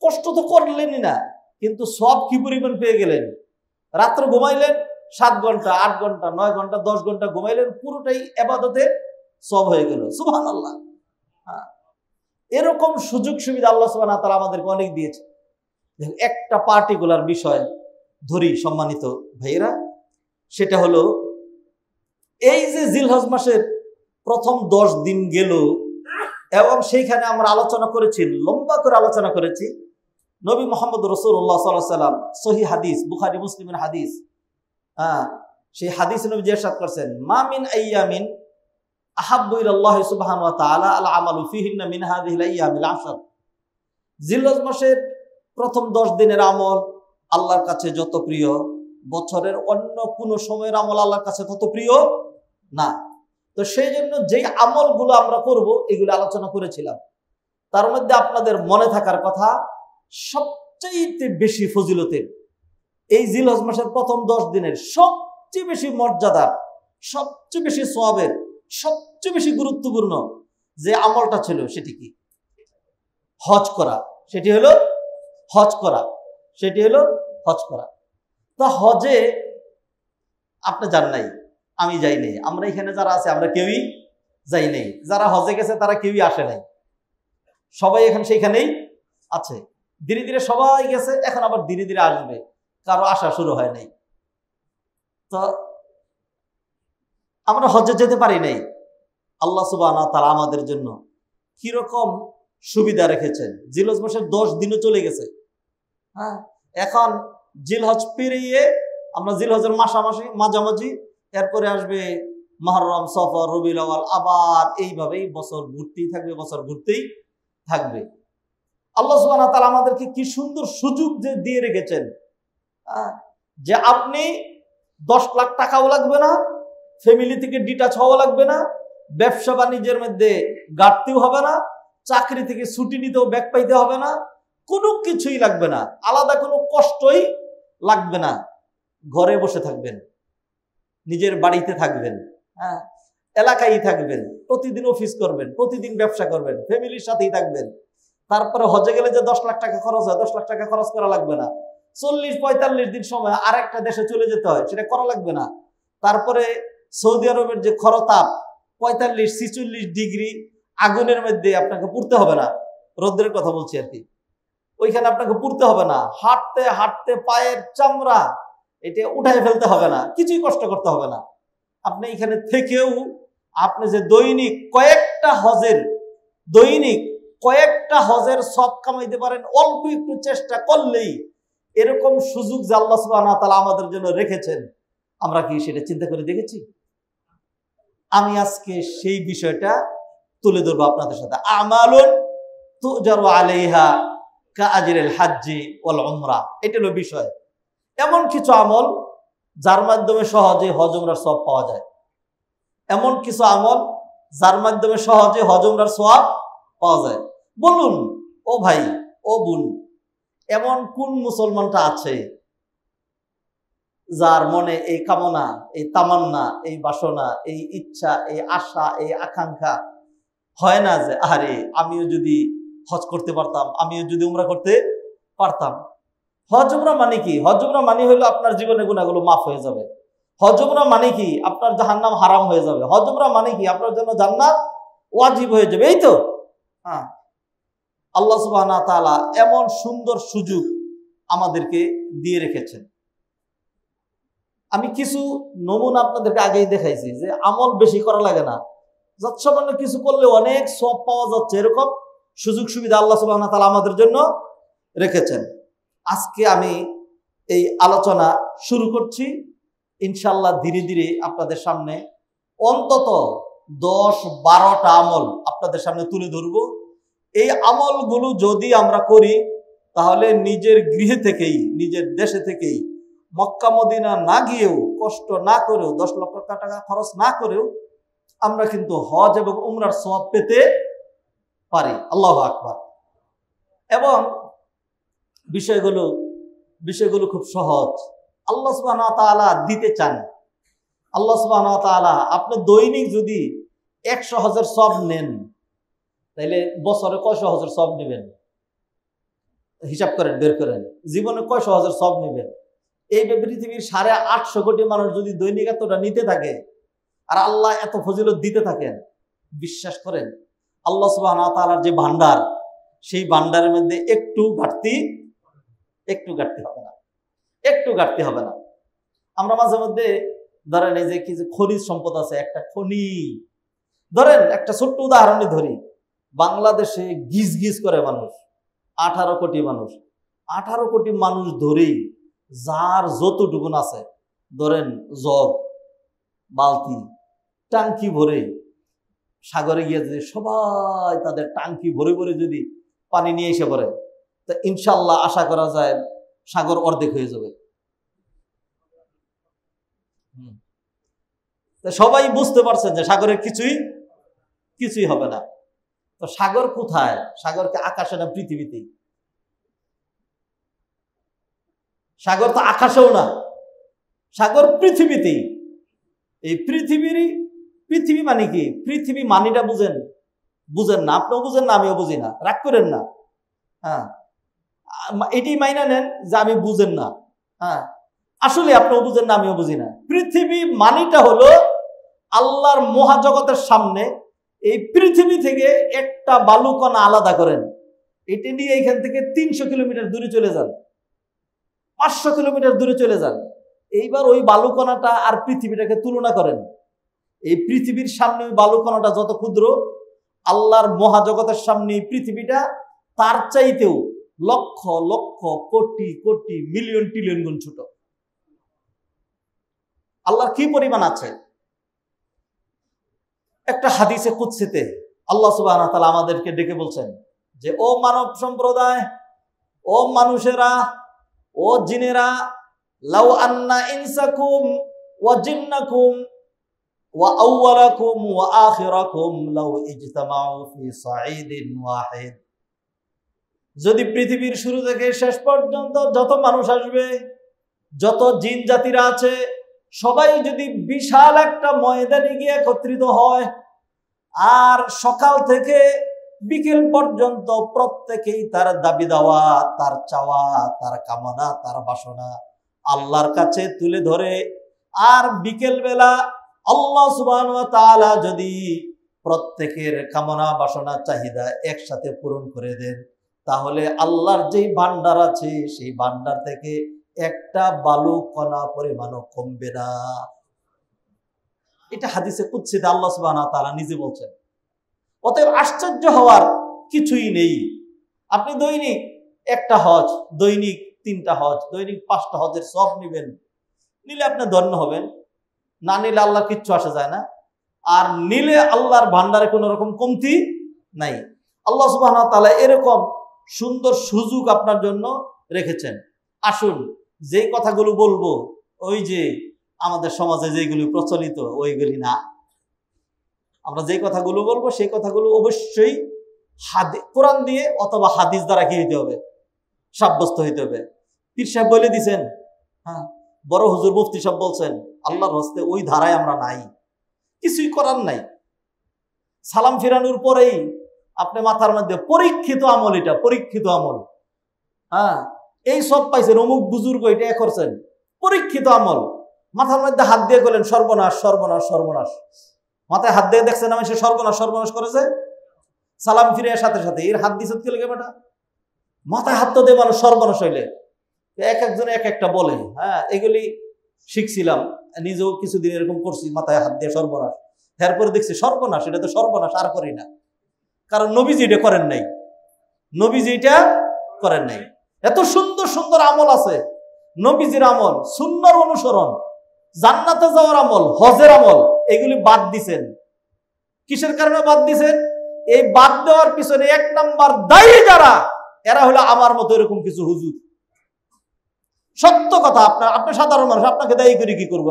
কষ্ট তো করলেনই না, কিন্তু সব কি পরিমাণ পেয়ে গেলেন। রাত্র ঘুমাইলেন 7 ঘন্টা, 8 ঘন্টা, 9 ঘন্টা, 10 ঘন্টা ঘুমাইলেন, পুরোটাই ইবাদতে সব হয়ে গেল। সুবহানাল্লাহ। এরকম সুযোগ সুবিধা আল্লাহ সুবহানাহু ওয়া তাআলা আমাদেরকে অনেক দিয়েছে। একটা পার্টিকুলার বিষয় ধরি সম্মানিত ভাইয়েরা, সেটা হলো এই যে জিলহজ মাসের প্রথম 10 দিন গেল, এবং সেইখানে আমরা আলোচনা করেছি, লম্বা করে আলোচনা করেছি নবী মুহাম্মদ রাসূলুল্লাহ সাল্লাল্লাহু আলাইহি ওয়াসাল্লাম, সহিহ হাদিস, বুখারী মুসলিমের হাদিস। সেই হাদিসে নবী ইরশাদ করেছেন, মা মিন আইয়ামিন আহাব্বু ইলাল্লাহি সুবহানাহু ওয়া তাআলা আল আমালু ফিহিন্না মিন হাযিহিল আইয়ামিল আশর। জিলহজ মাসের প্রথম 10 দিনের আমল আল্লাহর কাছে যত প্রিয়, বছরের অন্য কোন সময়ের আমল আল্লাহর কাছে তত প্রিয় না। তো সেই জন্য যেই আমলগুলো আমরা করব, এগুলো আলোচনা করেছিলাম। তার মধ্যে আপনাদের মনে থাকার কথা, সবচেয়ে বেশি ফজিলতের এই জিলহজ মাসের প্রথম 10 দিনের সবচেয়ে বেশি মর্যাদার, সবচেয়ে বেশি সওয়াবের, সবচেয়ে বেশি গুরুত্বপূর্ণ যে আমলটা ছিল সেটি কি? হজ করা। সেটি হলো হজ করা। সেটি হলো হজ করা। তা হজে আপনি যান নাই, আমি যাই নাই, আমরা এখানে যারা আছে আমরা কেউই যাই নাই, যারা হজে গেছে তারা কেউই আসে নাই, সবাই এখন সেইখানেই আছে। ধীরে ধীরে সবাই গেছে, এখন আবার ধীরে ধীরে আসবে, কারো আসা শুরু হয় নাই। তো আমরা হজে যেতে পারি নাই। আল্লাহ সুবহানাহু ওয়া তাআলা আমাদের জন্য কিরকম সুবিধা রেখেছেন। জিলহজ মাসের 10 দিনও চলে গেছে। হ্যাঁ, এখন জিলহজ পেরিয়ে আমরা জিলহজের মাঝামাঝি, এরপরে আসবে মুহররম, সফর, রবিউল আউয়াল, আবার এইভাবেই বছর ঘুরতেই থাকবে, বছর ঘুরতেই থাকবে। আল্লাহ সুবহানাহু ওয়া তাআলা আমাদেরকে কি সুন্দর সুযোগ যে দিয়ে রেখেছেন, যে আপনি 10 লাখ টাকাও লাগবে না, ফ্যামিলি থেকে ডিটাচ হওয়া লাগবে না, ব্যবসা বাণিজ্যের মধ্যে ঘাটতিও হবে না, চাকরি থেকে ছুটি নিতেও ব্যাক পাইতে হবে না, কোনো কিছুই লাগবে না, আলাদা কোনো কষ্টই লাগবে না। ঘরে বসে থাকবেন, নিজের বাড়িতে থাকবেন, হ্যাঁ, এলাকায় থাকবেন, প্রতিদিন অফিস করবেন, প্রতিদিন ব্যবসা করবেন, ফ্যামিলির সাথেই থাকবেন। তারপরে হজে গেলে যে 10 লাখ টাকা খরচ হয়, 10 লাখ টাকা খরচ করা লাগবে না। 40-45 দিন সময় আরেকটা দেশে চলে যেতে হয়, সেটা করা লাগবে না। তারপরে সৌদি আরবের যে খরতাপ 45-46 ডিগ্রি আগুনের মধ্যে আপনাকে পুড়তে হবে না, রোদ্রের কথা বলছি আর কি, ওইখানে আপনাকে পুড়তে হবে না, হাঁটতে হাঁটতে পায়ের চামড়া এটা উঠায় ফেলতে হবে না, কিছুই কষ্ট করতে হবে না। আপনি এখানে থেকেও আপনি যে দৈনিক কয়েকটা হজের সব কামাইতে পারেন, অল্প একটু চেষ্টা করলেই। এরকম সুযোগ যে আল্লাহ সুবহানাহু ওয়া তাআলা আমাদের জন্য রেখেছেন, আমরা কি সেটা চিন্তা করে দেখেছি? আমি আজকে সেই বিষয়টা তুলে ধরবো আপনাদের সাথে। আমালুন তুজারু আলাইহা কাআজরিল হাজ্জি ওয়াল উমরা, এটা হলো বিষয়। এমন কিছু আমল যার মাধ্যমে সহজে হজ উমরার সওয়াব পাওয়া যায়, এমন কিছু আমল যার মাধ্যমে সহজে হজ উমরার সওয়াব পাওয়া যায়। বলুন ও ভাই, ও বোন, এমন কোন মুসলমানটা আছে যার মনে এই কামনা, এই তামান্না, এই বাসনা, এই ইচ্ছা, এই আশা, এই আকাঙ্ক্ষা হয় না যে আরে আমিও যদি হজ করতে পারতাম, আমিও যদি উমরা করতে পারতাম। হজ উমরা মানে কি? হজ উমরা মানে হলো আপনার জীবনের গুনাহগুলো মাফ হয়ে যাবে। হজ উমরা মানে কি? আপনার জাহান্নাম হারাম হয়ে যাবে। হজ উমরা মানে কি? আপনার জন্য জান্নাত ওয়াজিব হয়ে যাবে। এই তো, হ্যাঁ, আল্লাহ সুবহানাহু ওয়া তাআলা এমন সুন্দর সুযোগ আমাদেরকে দিয়ে রেখেছেন। আমি কিছু নমুনা আপনাদেরকে আগেই দেখাইছি যে আমল বেশি করা লাগে না, যৎসামান্য কিছু করলে অনেক সওয়াব পাওয়া যাচ্ছে, এরকম সুযোগ সুবিধা আল্লাহ সুবহানাহু ওয়া তাআলা আমাদের জন্য রেখেছেন। আজকে আমি এই আলোচনা শুরু করছি, ইনশাআল্লাহ ধীরে ধীরে আপনাদের সামনে অন্তত 10-12টা আমল আপনাদের সামনে তুলে ধরব। এই আমলগুলো যদি আমরা করি তাহলে নিজের গৃহে থেকেই, নিজের দেশে থেকেই, মক্কা মদিনা না গিয়েও, কষ্ট না করেও, 10 লক্ষ টাকা খরচ না করেও আমরা কিন্তু হজ এবং উমরার সওয়াব পেতে পারি। আল্লাহু আকবার। এবং বিষয়গুলো খুব সহজ। আল্লাহ সুবহানাহু ওয়া তাআলা দিতে চান। আল্লাহ সুবহানাহু ওয়া তাআলা আপনি দৈনিক যদি 100 হজের সওয়াব নেন, তাইলে বছরে কয়শো হজের সওয়াব নেবেন? হিসাব করেন, বের করেন, জীবনে কয়শো হজের সওয়াব নেবেন? এই পৃথিবীর 850 কোটি মানুষ যদি দৈনিক এতটা নিতে থাকে আর আল্লাহ এত ফজিলত দিতে থাকেন, বিশ্বাস করেন আল্লাহ সুবহানাহু ওয়া তাআলার যে ভান্ডার, সেই ভান্ডারের মধ্যে একটু ঘাটতি হবে না। আমরা মাঝে মধ্যে ধরেন এই যে কিছু খনিজ সম্পদ আছে, একটা খনি ধরেন, একটা ছোট্ট উদাহরণই ধরি, বাংলাদেশে গিজ গিজ করে মানুষ 18 কোটি মানুষ। 18 কোটি মানুষ ধরেই যার যতটুকুন আছে, ধরেন জগ, বালতি, টাঙ্কি ভরে সাগরে গিয়ে যদি সবাই তাদের টাঙ্কি ভরে ভরে যদি পানি নিয়ে এসে পড়ে, তা ইনশাল্লাহ আশা করা যায় সাগর অর্ধেক হয়ে যাবে। সবাই বুঝতে পারছেন যে সাগরের কিছুই হবে না। তো সাগর কোথায়? সাগর কি আকাশে না পৃথিবীতে? সাগর তো আকাশেও না, সাগর পৃথিবীতেই। এই পৃথিবী মানে কি? পৃথিবী মানিটা বুঝেন না, আপনিও বুঝেন না, আমিও বুঝি না, রাগ করেন না। হ্যাঁ, এটি মাইনা নেন যে আমি বুঝেন না। হ্যাঁ, আসলে আপনিও বুঝেন না, আমিও বুঝি না। পৃথিবী মানিটা হলো আল্লাহর মহাজগতের সামনে এই পৃথিবী থেকে একটা বালুকণা আলাদা করেন, এটা নিয়ে এখান থেকে 300 কিলোমিটার দূরে চলে যান, 500 কিলোমিটার দূরে চলে যান। এইবার ওই বালুকণাটা আর পৃথিবীটাকে তুলনা করেন। এই পৃথিবীর সামনে ওই বালুকণাটা যত ক্ষুদ্র, আল্লাহর মহাজগতের সামনে এই পৃথিবীটা তার চাইতেও লক্ষ লক্ষ কোটি কোটি মিলিয়ন ট্রিলিয়ন গুণ ছোট। আল্লাহর কি পরিমাণ আছে? একটা হাদিসে কুদসিতে আল্লাহ সুবহানাহু ওয়া তাআলা আমাদেরকে ডেকে বলছেন যে, ও মানব সম্প্রদায়, ও মানুষেরা, ও জিনেরা, লাউ আন্না ইনসাকুম ওয়া জিন্নাকুম ওয়া আউওয়ালাকুম ওয়া আখিরাকুম লাউ ইজতামাউ ফি সাঈদিন ওয়াহিদ। যদি পৃথিবীর শুরু থেকে শেষ পর্যন্ত যত মানুষ আসবে, যত জিন জাতিরা আছে, সবাই যদি বিশাল একটা ময়দানে গিয়ে একত্রিত হয়, আর সকাল থেকে বিকেল পর্যন্ত প্রত্যেকেই তার দাবি দাওয়া, তার চাওয়া, তার কামনা, তার বাসনা আল্লাহর কাছে তুলে ধরে, আর বিকেল বেলা আল্লাহ সুবহানাহু ওয়া তাআলা যদি প্রত্যেকের কামনা বাসনা চাহিদা একসাথে পূরণ করে দেন, তাহলে আল্লাহর যেই ভান্ডার আছে সেই ভান্ডার থেকে একটা বালু কণা পরিমাণও কমবে না। এটা হাদিসে কুদসিতে আল্লাহ সুবহানাহু ওয়া তাআলা নিজে বলছেন। অতএব আশ্চর্য হওয়ার কিছুই নেই। আপনি দৈনিক একটা হজ, দৈনিক 3টা হজ, দৈনিক 5টা হজের সব নেবেন, নিলে আপনি ধন্য হবেন, না নিলে আল্লাহর কিচ্ছু আসে যায় না। আর নিলে আল্লাহর ভান্ডারে কোনো রকম কমতি নাই। আল্লাহ সুবহানাহু ওয়া তাআলা এরকম সুন্দর সুযোগ আপনার জন্য রেখেছেন। আসুন, যে কথাগুলো বলবো ওই যে আমাদের সমাজে যেগুলি প্রচলিত ওইগুলি না। আমরা যে কথাগুলো বলবো সেই কথাগুলো অবশ্যই কোরআন দিয়ে অথবা হাদিস দ্বারা কি হইতে হবে? সাব্যস্ত হইতে হবে। পীর সাহেব বলে দিছেন, হ্যাঁ, বড় হুজুর মুফতি সাহেব বলছেন, আল্লাহর হস্তে ওই ধারায় আমরা নাই, কিছুই করার নাই। সালাম ফিরানোর পরেই আপনি মাথার মধ্যে পরীক্ষিত আমল, এটা পরীক্ষিত আমল, হ্যাঁ, এই সব পাইছেন, অমুক বুজুর্গ এটা করছেন, পরীক্ষিত আমল। মাথার মধ্যে হাত দিয়ে বলেন সর্বনাশ সর্বনাশ সর্বনাশ, মাথায় হাত দিয়ে দেখছেন আমি সে সর্বনাশ সর্বনাশ করেছে। সালাম ফিরে সাথে সাথে এর হাত দিছে কি লেগে বেটা, মাথায় হাত তো দিয়ে মানুষ সর্বনাশ হইলে এক একজনে এক একটা বলে। হ্যাঁ, এগুলি শিখছিলাম, নিজেও কিছুদিন এরকম করছি, মাথায় হাত দিয়ে সর্বনাশ। এরপরে দেখছি সর্বনাশ, এটা তো সর্বনাশ, আর করি না, কারণ নবীজি এটা করেন নাই, নবীজি এটা করেন নাই। এত সুন্দর সুন্দর আমল আছে নবীজির আমল, সুন্নাহর অনুসরণ, জান্নাতে যাওয়ার আমল, হজের আমল, এগুলি বাদ দিছেন। কিসের কারণে বাদ দিছেন? এই বাদ দেওয়ার পিছনে 1 নাম্বার দায়ী যারা, এরা হলো আমার মতো এরকম কিছু হুজুর। সত্য কথা, আপনি সাধারণ মানুষ, আপনাকে দায়ী করে কি করবো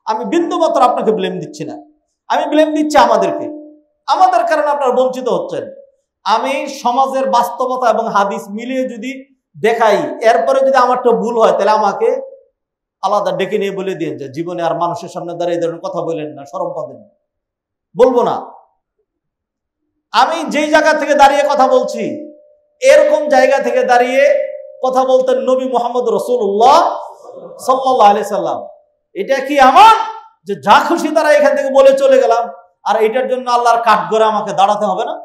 আমি বিন্দু মাত্র আপনাকে ব্লেম দিচ্ছি না, আমি ব্লেম দিচ্ছি আমাদেরকে। আমাদের কারণে আপনারা বঞ্চিত হচ্ছেন। আমি সমাজের বাস্তবতা এবং হাদিস মিলিয়ে যদি দেখাই, এরপরে যদি আমারটা ভুল হয়, তাহলে আমাকে আলাদা ডেকে নিয়ে বলে দিন যে জীবনে আর মানুষের সামনে দাঁড়িয়ে ধরনের কথা বলেন না, শরম পাবেন। বলবো না। আমি যেই জায়গা থেকে দাঁড়িয়ে কথা বলছি, এরকম জায়গা থেকে দাঁড়িয়ে কথা বলতেন নবী মুহাম্মদ রাসূলুল্লাহ সাল্লাল্লাহু আলাইহি সাল্লাম। এটা কি আমার যে যা খুশি তারা এখান থেকে বলে চলে গেলাম, আর এটার জন্য আল্লাহর কাঠগড়ে আমাকে দাঁড়াতে হবে না?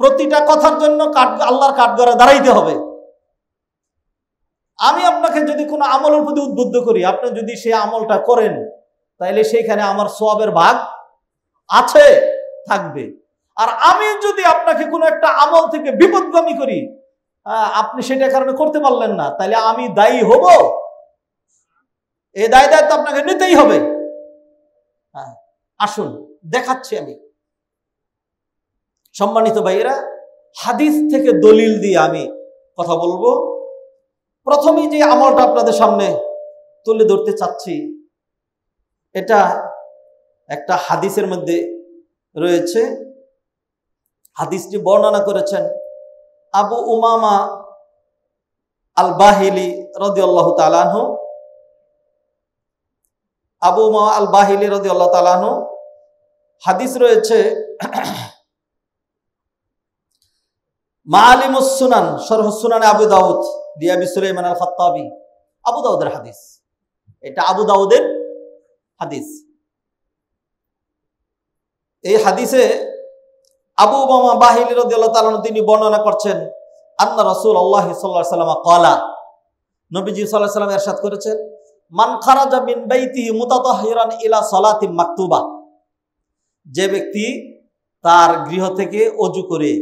প্রতিটা কথার জন্য আল্লাহর কাঠগড়ে দাঁড়াইতে হবে। আমি আপনাকে যদি কোনো আমলের প্রতি উদ্বুদ্ধ করি, আপনি যদি সেই আমলটা করেন, তাইলে সেইখানে আমার সওয়াবের ভাগ আছে, থাকবে। আর আমি যদি আপনাকে কোনো একটা আমল থেকে বিপদগামী করি, আপনি সেটা কারণে করতে পারলেন না, তাহলে আমি দায়ী হব? এই দায়িত্ব আপনাকে নিতেই হবে। হ্যাঁ, আসুন দেখাচ্ছি আমি। সম্মানিত ভাইয়েরা, হাদিস থেকে দলিল দিয়ে আমি কথা বলবো। প্রথমেই যে আমলটা আপনাদের সামনে তুলে ধরতে চাচ্ছি, এটা একটা হাদিসের মধ্যে রয়েছে। হাদিসটি বর্ণনা করেছেন আবু উমামা আল বাহিলি রাদিয়াল্লাহু তাআলা আনহু। আবু উমামা আল বাহিলি রাদিয়াল্লাহু তাআলা আনহু। হাদিস রয়েছে মাআলিমুস সুনান, শরহ সুনানে আবু দাউদ দিয়া আবি সুলাইমান আল খাত্তাবি, আবু দাউদের হাদিস। এটা আবু দাউদের হাদিস। এই হাদিসে আবু উমামা বাহিলি রাদিয়াল্লাহু তাআলা আনহু তিনি বর্ণনা করছেন আন্না রাসূলুল্লাহ সাল্লাল্লাহু আলাইহি ওয়াসাল্লাম ক্বালা, নবীজি সাল্লাল্লাহু আলাইহি ওয়াসাল্লাম ইরশাদ করেছেন, মান খারাজা মিন বাইতিহি মুতাতাহহিরান ইলা সালাতিন মাকতুবা, যে ব্যক্তি তার গৃহ থেকে ওযু করে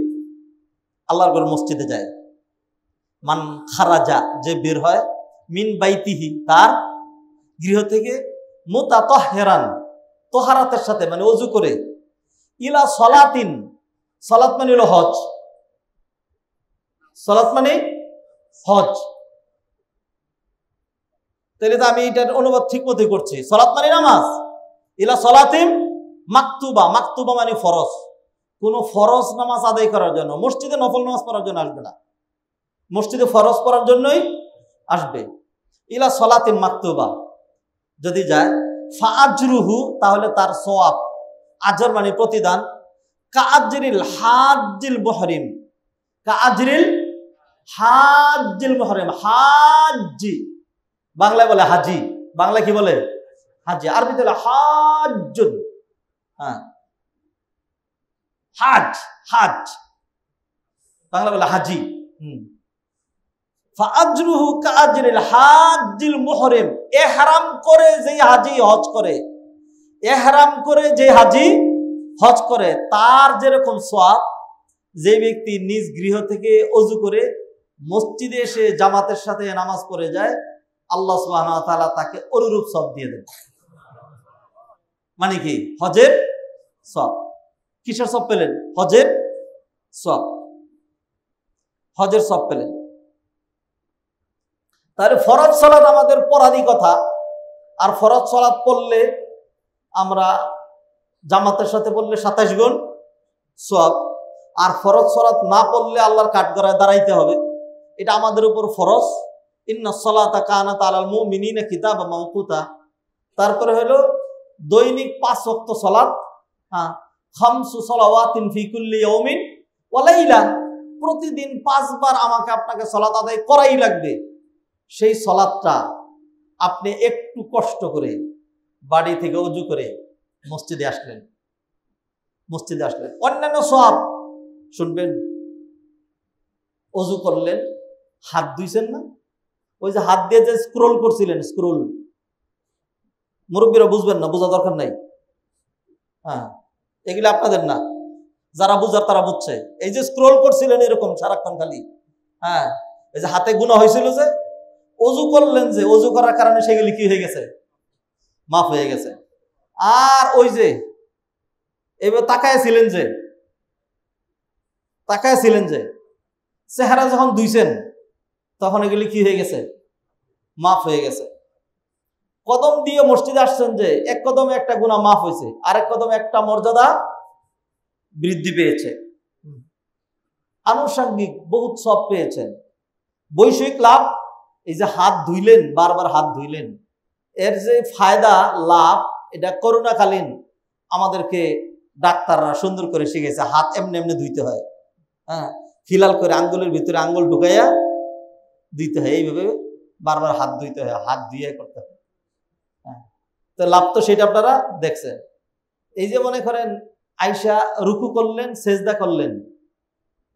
আল্লাহর ঘর মসজিদে যায়। মান খারাজা, যে বের হয়, মিন বাইতিহি, তার গৃহ থেকে, মুতাতাহহিরান, তাহারাতের সাথে মানে ওযু করে, ইলা সালাতিন, সালাত মানে হলো হজ, সালাত মানে হজ। তাহলে তো আমি এটার অনুবাদ ঠিক মতোই করছি। সালাত মানে নামাজ, ইলা সালাতিন মাকতুবা, মাকতুবা মানে ফরজ। কোন ফরজ নামাজ আদায় করার জন্য, মসজিদে নফল নামাজ পড়ার জন্য আসবে না, মসজিদে ফরজ পড়ার জন্যই আসবে। ইলা সালাতিন মাকতুবা যদি যায়, ফাআজরুহু, তাহলে তার সওয়াব, আজর মানে প্রতিদান, কাআজরিল হাজ্জিল মুহরিম, কাআজরিল হাজ্জিল মুহরিম, হাজ্জি বাংলায় বলে হাজি, বাংলা কি বলে হাজি, আরবিতে বলে হাজ্জুন। হ্যাঁ, হাজ, হাজ বাংলা বলে হাজি। ফাআজরুহু কাআজরিল হাজ্জিল মুহরিম, ইহরাম করে যে হাজি হজ করে, ইহরাম করে যে হাজি হজ করে তার যেরকম সওয়াব, যে ব্যক্তি নিজ গৃহ থেকে ওযু করে মসজিদে এসে জামাতের সাথে নামাজ পড়ে যায়, আল্লাহ সুবহানাহু ওয়া তাআলা তাকে অনুরূপ সওয়াব দিয়ে দেন। মানে কি? হজের সওয়াব। কিসের সওয়াব পেলেন? হজের সওয়াব, হজের সওয়াব পেলেন। তাহলে ফরজ সালাত আমাদের পড়ারই কথা। আর ফরজ সালাত পড়লে আমরা জামাতের সাথে পড়লে 27 গুণ সওয়াব। আর ফরজ সালাত না পড়লে আল্লাহর কাঠগড়ায় দাঁড়াইতে হবে, এটা আমাদের উপর ফরজ। ইন্নাস সালাতা কানাত আলাল মুমিনিনা কিতাবাম মাওকুতা। তারপরে হলো দৈনিক 5 ওয়াক্ত সালাত, খামসু সালাওয়াতিন ফি কুল্লি ইয়াউমিন ওয়া লাইলা, প্রতিদিন 5 বার আমাকে আপনাকে সালাত আদায় করাই লাগবে। সেই সালাতটা আপনি একটু কষ্ট করে বাড়ি থেকে ওযু করে মসজিদে আসলেন, মসজিদে আসলেন, অন্যান্য সওয়াব শুনবেন। ওযু করলেন, হাত ধুইছেন না, ওই যে হাত দিয়ে যে স্ক্রল করছিলেন, স্ক্রল, মুরব্বীরা বুঝবেন না, বোঝা দরকার নাই। হ্যাঁ, এগুলো আপনাদের না, যারা বুঝার তারা বুঝছে। এই যে স্ক্রল করছিলেন এরকম সারাক্ষণ খালি, হ্যাঁ, এই যে হাতে গুনাহ হয়েছিল, যে ওযু করলেন, যে ওযু করার কারণে সেগুলি কি হয়ে গেছে? মাফ হয়ে গেছে। আর ওই যে এবার তাকায়াছিলেন, যে তাকায়াছিলেন, যে চেহারা যখন ধুইছেন তখন এগুলি কি হয়ে গেছে? মাফ হয়ে গেছে। কদম দিয়ে মসজিদে আসছেন, যে এক কদমে একটা গুনাহ মাফ হয়েছে, আরেক কদমে একটা মর্যাদা বৃদ্ধি পেয়েছে, আনুষঙ্গিক বহুত সওয়াব পেয়েছেন। বৈষয়িক লাভ, এই যে হাত ধুইলেন, বারবার হাত ধুইলেন, এর যে ফায়দা লাভ, এটা করোনাকালীন আমাদেরকে ডাক্তাররা সুন্দর করে শিখেছে। হাত এমনি এমনি ধুইতে হয়, হ্যাঁ, ফিলাল করে আঙ্গুলের ভিতরে আঙ্গুল ঢুকাইয়া ধুইতে হয়, এইভাবে বারবার হাত ধুইতে হয়, হাত ধুইয়া করতে হয়। হ্যাঁ, তো লাভ তো সেটা আপনারা দেখছেন। এই যে মনে করেন আয়েশা রুকু করলেন, সেজদা করলেন,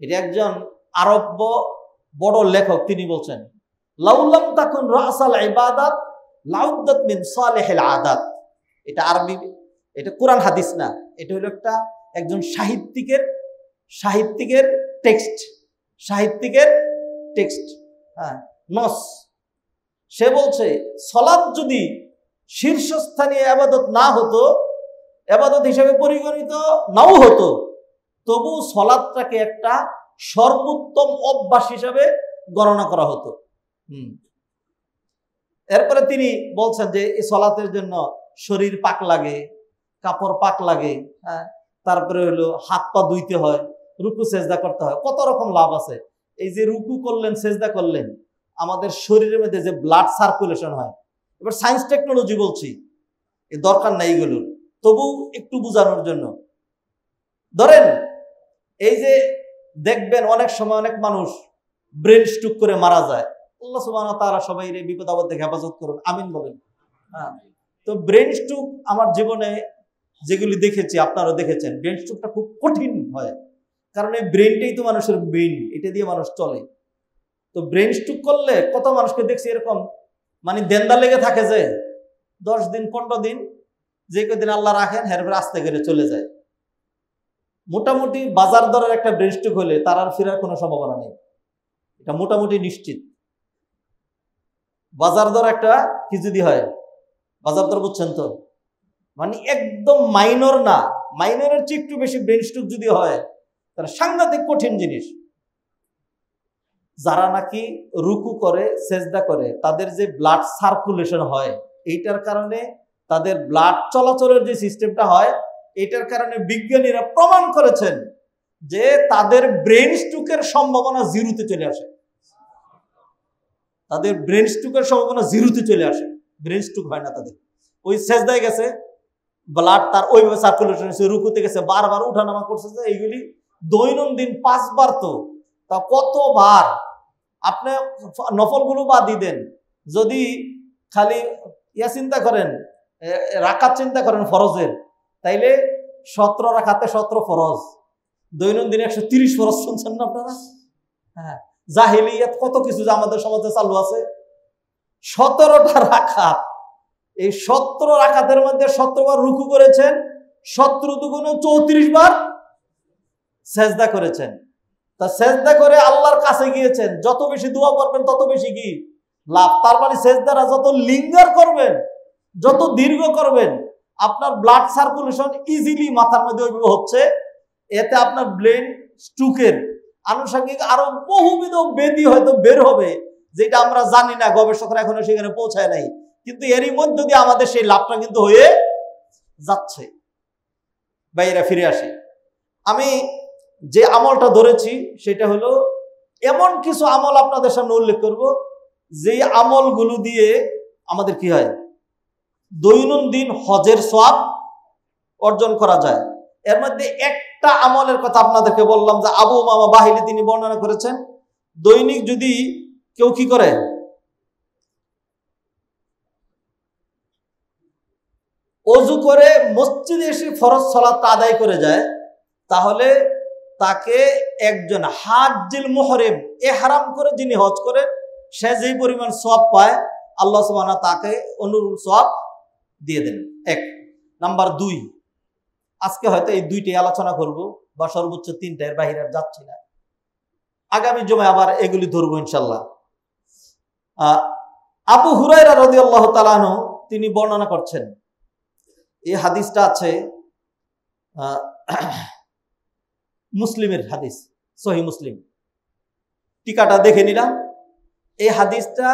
এটা একজন আরব্য বড় লেখক তিনি বলছেন, লাউলাম তাকুন রাসাল ইবাদাত লাউদ্দাত মিন সালিহিল আদাত। এটা আরবি, এটা কোরআন হাদিস না, এটা হলো একটা একজন সাহিত্যিকের টেক্সট, সাহিত্যিকের টেক্সট, হ্যাঁ, নস। সে বলছে সালাত যদি শীর্ষস্থানীয় ইবাদত না হতো, ইবাদত হিসেবে পরিগণিত নাও হতো, তবু সালাতটাকে একটা সর্বোত্তম অভ্যাস হিসেবে গণনা করা হতো। এরপরে তিনি বলছেন যে এই সালাতের জন্য শরীর পাক লাগে, কাপড় পাক লাগে, হ্যাঁ, তারপরে হলো হাত পা ধুইতে হয়, রুকু সেজদা করতে হয়, কত রকম লাভ আছে। এই যে রুকু করলেন, সেজদা করলেন, আমাদের শরীরের মধ্যে যে ব্লাড সার্কুলেশন হয়, এবার সায়েন্স টেকনোলজি বলছি, এ দরকার নাই এগুলোর, তবু একটু বোঝানোর জন্য। ধরেন এই যে দেখবেন অনেক সময় অনেক মানুষ ব্রেন স্ট্রোক করে মারা যায়। আল্লাহ সুবহানাহু ওয়া তাআলা সবাই বিপদ আপদ থেকে হেফাজত করুন, আমিন বলেন। হ্যাঁ, তো ব্রেন স্ট্রোক আমার জীবনে যেগুলি দেখেছি, আপনারাও দেখেছেন, ব্রেন স্ট্রোকটা খুব কঠিন হয়, কারণ এই ব্রেনটাই তো মানুষের ব্রেন, এটা দিয়ে মানুষ চলে। তো ব্রেন স্ট্রোক করলে কত মানুষকে দেখছি এরকম, মানে দেন্দা লেগে থাকে যে 10 দিন 15 দিন, যে কদিন আল্লাহ রাখেন হেরফের আস্তে করে চলে যায়। মোটামুটি বাজার দরের একটা ব্রেন স্ট্রোক হলে তার আর ফেরার কোনো সম্ভাবনা নেই, এটা মোটামুটি নিশ্চিত। বাজার দর একটা কি যদি হয়, বাজার দর বুঝছেন তো, মানে একদম মাইনর না, মাইনরের চেয়ে একটু বেশি ব্রেন স্ট্রোক যদি হয় তাহলে সাংঘাতিক কঠিন জিনিস। যারা নাকি রুকু করে, সেজদা করে, তাদের যে ব্লাড সার্কুলেশন হয়, এইটার কারণে তাদের ব্লাড চলাচলের যে সিস্টেমটা হয়, এটার কারণে বিজ্ঞানীরা প্রমাণ করেছেন যে তাদের ব্রেন স্ট্রোকের সম্ভাবনা জিরোতে চলে আসে। তাদের ব্রেন স্ট্রোকের সম্ভাবনা জিরোতে চলে আসে, ব্রেন স্ট্রোক হয় না তাদের। ওই সেজদায় গেছে, ব্লাড তার ওইভাবে সার্কুলেশন হয়েছে, রুকুতে গেছে, বারবার উঠানামা করছে, যে এইগুলি দৈনন্দিন 5 বার, তো তা কতবার আপনি নফলগুলো বাদই দেন, যদি খালি ইয়া চিন্তা করেন, রাকাত চিন্তা করেন ফরজের, তাইলে 17 রাকাতে 17 ফরজ, দৈনন্দিন 130 ফরজ। শুনছেন না আপনারা? হ্যাঁ, জাহেলিয়াত কত কিছু যে আমাদের সমাজে চালু আছে। 17টা রাকাত, এই 17 রাকাতের মধ্যে 17 বার রুকু করেছেন, 17 দুগুণে 34 বার সেজদা করেছেন। তা সেজদা করে আল্লাহর কাছে গিয়েছেন, যত বেশি দোয়া করবেন তত বেশি কি লাভ। তার মানে সেজদারা যত লিঙ্গার করবেন, যত দীর্ঘ করবেন, আপনার ব্লাড সার্কুলেশন ইজিলি মাথার মধ্যে ওইভাবে হচ্ছে, এতে আপনার ব্রেন স্ট্রোকের আনুষঙ্গিক আরো বহুবিধ ব্যাধি হয়তো বের হবে, যেটা আমরা জানি না, গবেষকরা এখনো সেখানে পৌঁছায় নাই, কিন্তু এরই মধ্য দিয়ে আমাদের সেই লাভটা কিন্তু হয়ে যাচ্ছে। বাইরে ফিরে আসি, আমি যে আমলটা ধরেছি সেটা হলো, এমন কিছু আমল আপনাদের সামনে উল্লেখ করব, যে আমলগুলো দিয়ে আমাদের কি হয়, দৈনন্দিন হজের সওয়াব অর্জন করা যায়। এর মধ্যে একটা আমলের কথা আপনাদেরকে বললাম, যে আবু উমামা বাহিলি তিনি বর্ণনা করেছেন, দৈনিক যদি কেউ কি করে, ওযু করে মসজিদে এসে ফরজ সালাত আদায় করে যায়, তাহলে তাকে একজন হাজ্জুল মুহরিম, ইহরাম করে যিনি হজ করে, সে যেই পরিমাণ সওয়াব পায়, আল্লাহ সুবহানাহু ওয়া তাআলা তাকে অনুরূপ সওয়াব দিয়ে দেন। 1 নাম্বার 2, আজকে হয়তো এই 2টাই আলোচনা করব, বা সর্বোচ্চ 3টা, এর বাইরে যাচ্ছি না। আগামী জুমায় আবার এগুলি ধরবো ইনশাআল্লাহ। আবু হুরায়রা রাদিয়াল্লাহু তাআলা আনহু তিনি বর্ণনা করছেন, এই হাদিসটা আছে মুসলিমের হাদিস, সহিহ মুসলিম, টিকাটা দেখে নিলাম। এই হাদিসটা